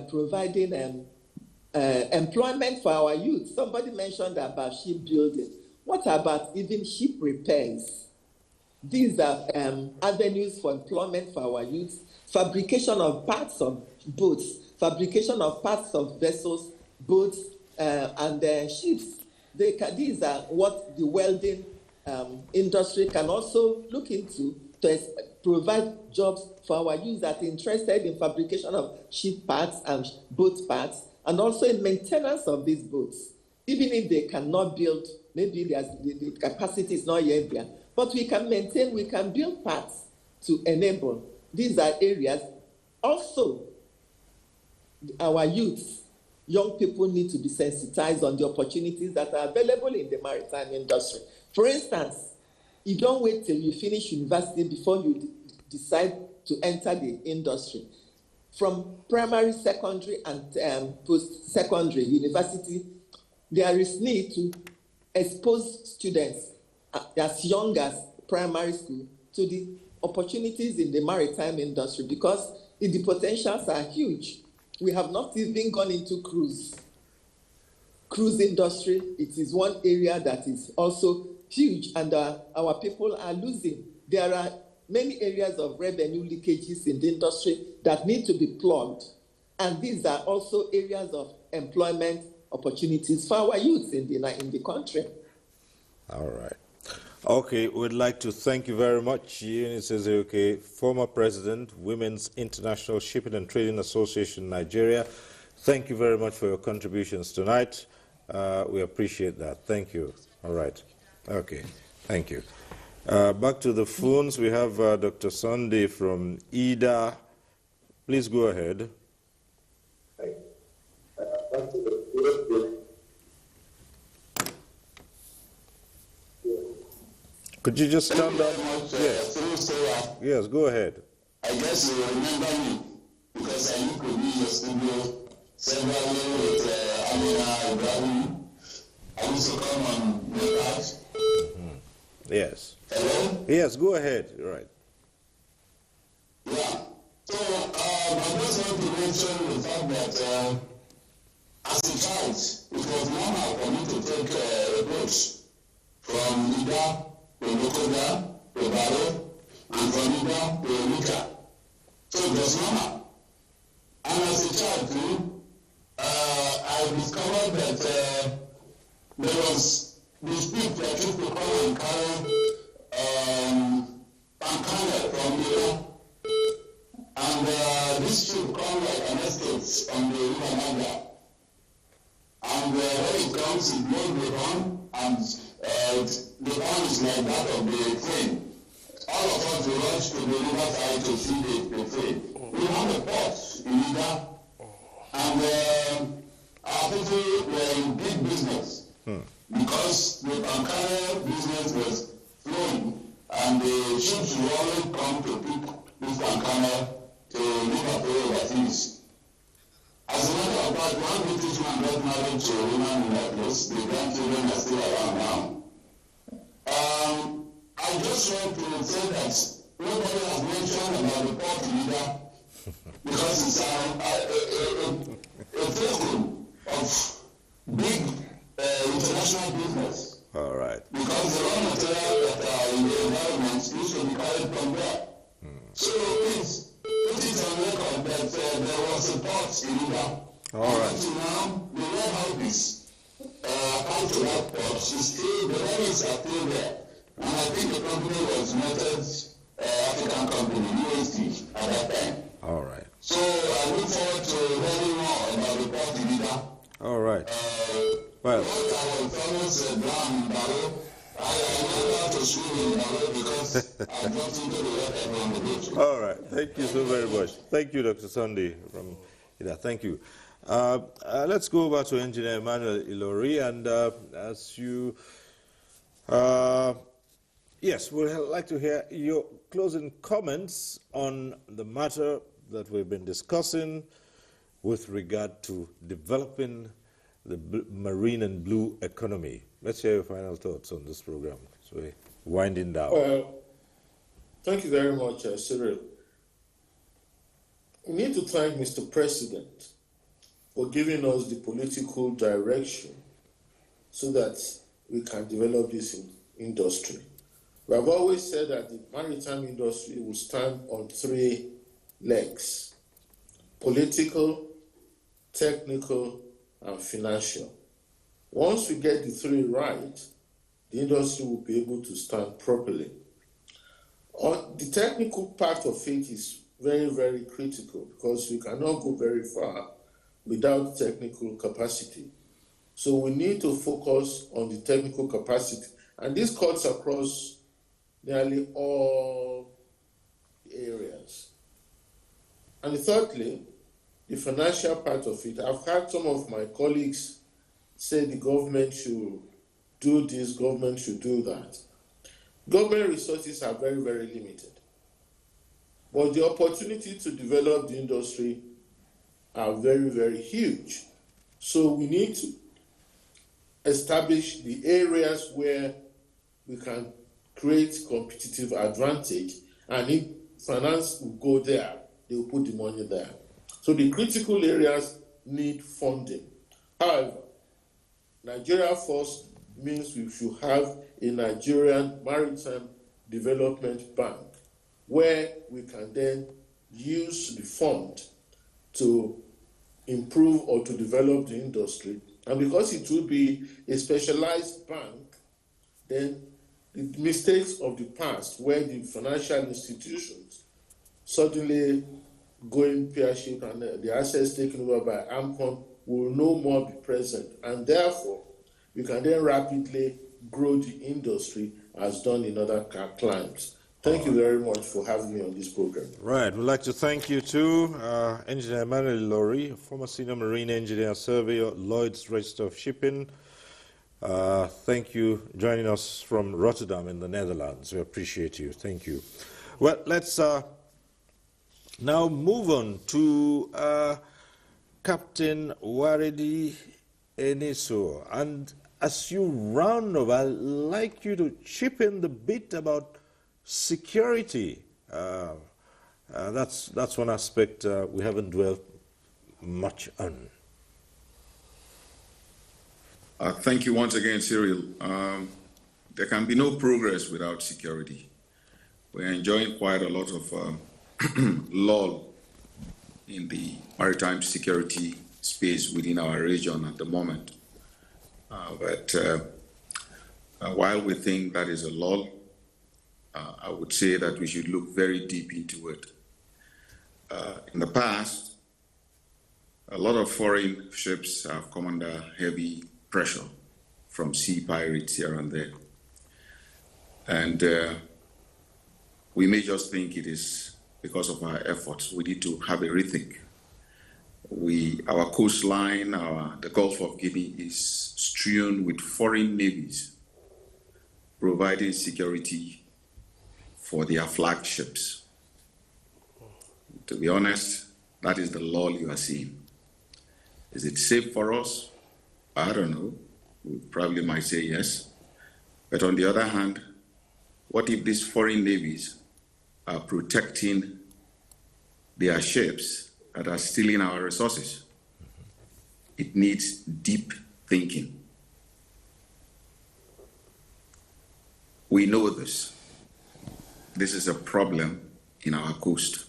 R: providing employment for our youth. Somebody mentioned about shipbuilding. What about even ship repairs? These are avenues for employment for our youth. Fabrication of parts of boats, fabrication of parts of vessels, boats, and ships. These are what the welding industry can also look into to provide jobs for our youth that are interested in fabrication of ship parts and boat parts, and also in maintenance of these boats. Even if they cannot build, maybe the capacity is not yet there, but we can maintain, we can build parts to enable. These are areas. Also, our youth, young people need to be sensitized on the opportunities that are available in the maritime industry. For instance, you don't wait till you finish university before you decide to enter the industry. From primary, secondary, and post-secondary, university, there is need to expose students as young as primary school to the opportunities in the maritime industry, because the potentials are huge. We have not even gone into cruise industry. It is one area that is also huge, and our people are losing. There are many areas of revenue leakages in the industry that need to be plugged, and these are also areas of employment opportunities for our youth in the country.
A: All right. Okay, we'd like to thank you very much, Eunice Ezeoke, former president, Women's International Shipping and Trading Association, Nigeria. Thank you very much for your contributions tonight. We appreciate that. Thank you. All right. Okay. Thank you. Back to the phones. We have Dr. Sunday from IDA. Please go ahead. Could you just stand up? Yes. Yes, go ahead.
E: I guess you remember me because I used to be your studio several years with Amina Ibrahim. I used to come on the couch.
A: Yes.
E: Hello?
A: Yes, go ahead. You're right.
E: Yeah. So I just want to mention the fact that as a child, it was normal for me to take a bus from Ida to Lokoja to Baro and from Ida to Nika. So it was normal. And as a child too, I discovered that there was this people that used to come and carry pancana from Ida. And this should come like an estate on the river Niger. And when it comes, it blows the horn, and the horn is like that of the train. All of us will rush to the river side to see the train. We have a port in Ida, and our people were in big business because the Pancana business was flowing, and the ships will always come to pick this Pancana to Liverpool overseas. As a matter of fact, one British man got married to a woman in that place. The grandchildren are still around now. I just want to say that nobody has mentioned about the port leader because it's a vehicle of big international business.
A: All right.
E: Because the raw material that are in the environment used to be carried from there. So please, put it on record that there was a port in Ida.
A: All right.
E: Until now, the warehouses out to that port is still, the revenues are still there. And I think the company was United African Company, UST, at that time.
A: All right.
E: So I look forward to learning more about the port in Ida.
A: All right. Well.
E: What our fellows Brown in Baro, I went out to school in Baro because I got into the water on the beach.
A: All right. Thank you so very much. Thank you, Dr. Sunday from IDA. Thank you. Let's go over to Engineer Emmanuel Ilori, and as you, yes, we'd like to hear your closing comments on the matter that we've been discussing with regard to developing the marine and blue economy. Let's hear your final thoughts on this program. So we're winding down.
K: Well, thank you very much, Cyril. We need to thank Mr. President for giving us the political direction so that we can develop this industry. We have always said that the maritime industry will stand on 3 legs: political, technical, and financial. Once we get the 3 right, the industry will be able to stand properly. The technical part of it is very, very critical because we cannot go very far without technical capacity. So we need to focus on the technical capacity. And this cuts across nearly all areas. And thirdly, the financial part of it. I've had some of my colleagues say the government should do this, government should do that. Government resources are very, very limited. But the opportunity to develop the industry are very, very huge. So we need to establish the areas where we can create competitive advantage, and if finance will go there, they will put the money there. So the critical areas need funding. However, Nigeria First means we should have a Nigerian Maritime Development Bank where we can then use the fund to improve or to develop the industry. And because it will be a specialized bank, then the mistakes of the past, where the financial institutions suddenly going pear-shaped and the assets taken over by AMCON will no more be present. And therefore, we can then rapidly grow the industry as done in other climes. Thank you very much for having me on this program.
A: Right. We'd like to thank you too, Engineer Emmanuel Laurie, former Senior Marine Engineer Surveyor, Lloyd's Register of Shipping. Thank you joining us from Rotterdam in the Netherlands. We appreciate you. Thank you. Well, let's now move on to Captain Waredi Eniso. And as you round up, I'd like you to chip in the bit about security. That's one aspect we haven't dwelt much on.
I: Thank you once again, Cyril. There can be no progress without security. We're enjoying quite a lot of lull in the maritime security space within our region at the moment. But while we think that is a lull, I would say that we should look very deep into it. In the past, a lot of foreign ships have come under heavy pressure from sea pirates here and there. And we may just think it is because of our efforts. We need to have a rethink. Our coastline, the Gulf of Guinea is strewn with foreign navies providing security for their flagships. To be honest, that is the lull you are seeing. Is it safe for us? I don't know. We probably might say yes. But on the other hand, what if these foreign navies are protecting their ships that are stealing our resources? It needs deep thinking. We know this. This is a problem in our coast.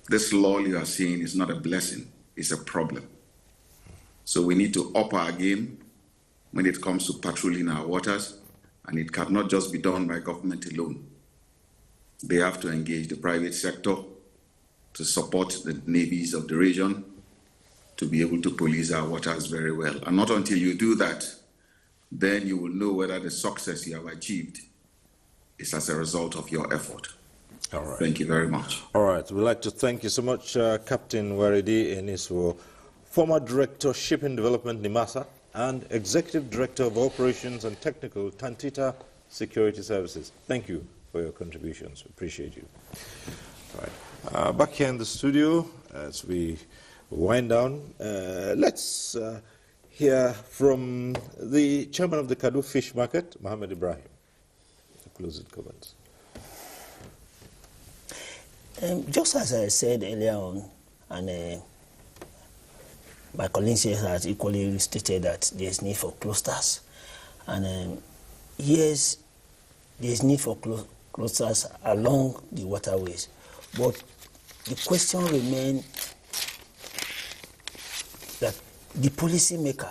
I: This lull you are seeing is not a blessing, it's a problem. So we need to up our game when it comes to patrolling our waters, and it cannot just be done by government alone. They have to engage the private sector to support the navies of the region to be able to police our waters very well. And not until you do that, then you will know whether the success you have achieved is as a result of your effort.
A: All right.
I: Thank you very much.
A: All right. We'd like to thank you so much, Captain Waredi Eniso, former Director Shipping Development, NIMASA, and Executive Director of Operations and Technical, Tantita Security Services. Thank you for your contributions. We appreciate you. All right. Back here in the studio, as we wind down, let's hear from the chairman of the Kadu Fish Market, Mohammed Ibrahim. Closing comments.
J: Just as I said earlier on, and my colleague has equally stated that there's need for clusters. And yes, there's need for clusters along the waterways. But the question remains that the policymaker,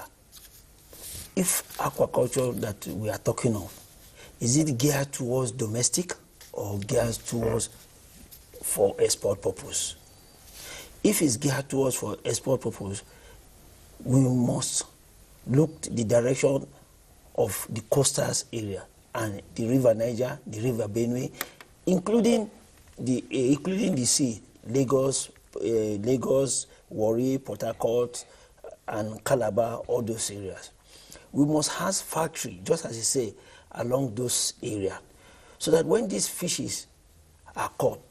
J: if aquaculture that we are talking of, is it geared towards domestic or geared towards for export purpose? If it's geared towards for export purpose, we must look the direction of the coastal area and the River Niger, the River Benue, including the sea, Lagos, Warri, Port Harcourt, and Calabar, all those areas. We must have factory, just as you say, along those areas, so that when these fishes are caught,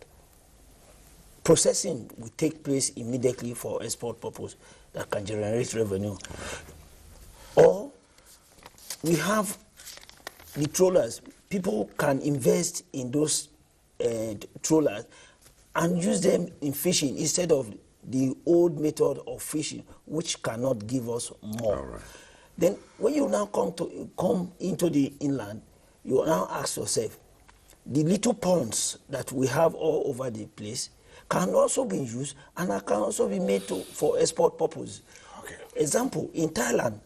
J: processing will take place immediately for export purpose that can generate revenue. Or we have the trawlers. People can invest in those trawlers and use them in fishing instead of the old method of fishing, which cannot give us more.
A: All right.
J: Then when you now come into the inland, you now ask yourself, the little ponds that we have all over the place can also be used and can also be made for export purpose. Okay. Example, in Thailand,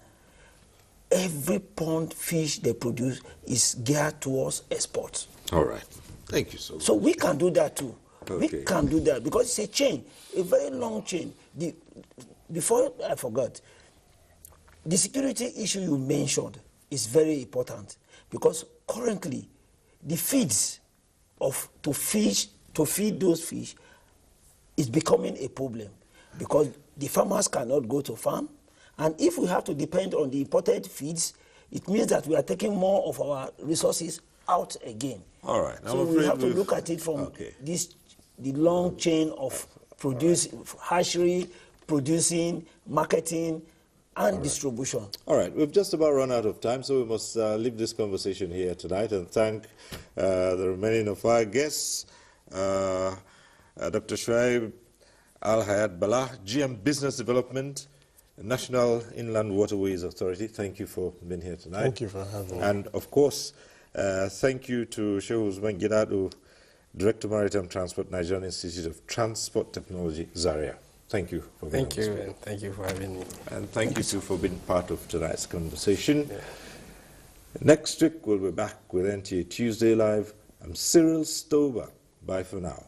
J: every pond fish they produce is geared towards export.
A: All right. Thank you so much.
J: So we can do that too.
A: Okay.
J: We can do that because it's a chain, a very long chain. Before I forgot, the security issue you mentioned is very important because currently the feeds to feed those fish is becoming a problem because the farmers cannot go to farm, and if we have to depend on the imported feeds, it means that we are taking more of our resources out again.
A: All right.
J: So we have to look at it from the long chain of hatchery, producing, marketing, and distribution.
A: All right, we've just about run out of time, so we must leave this conversation here tonight and thank the remaining of our guests, Dr. Shuaib Al-Hayat Bala, GM Business Development, National Inland Waterways Authority. Thank you for being here tonight.
H: Thank you for having me.
A: And of course, thank you to Sheikh Usman Gidadu, Director Maritime Transport, Nigerian Institute of Transport Technology, Zaria. Thank you for being
G: Thank you, and thank you for having me.
A: And thank you too for being part of tonight's conversation. Yeah. Next week, we'll be back with NTA Tuesday Live. I'm Cyril Stover. Bye for now.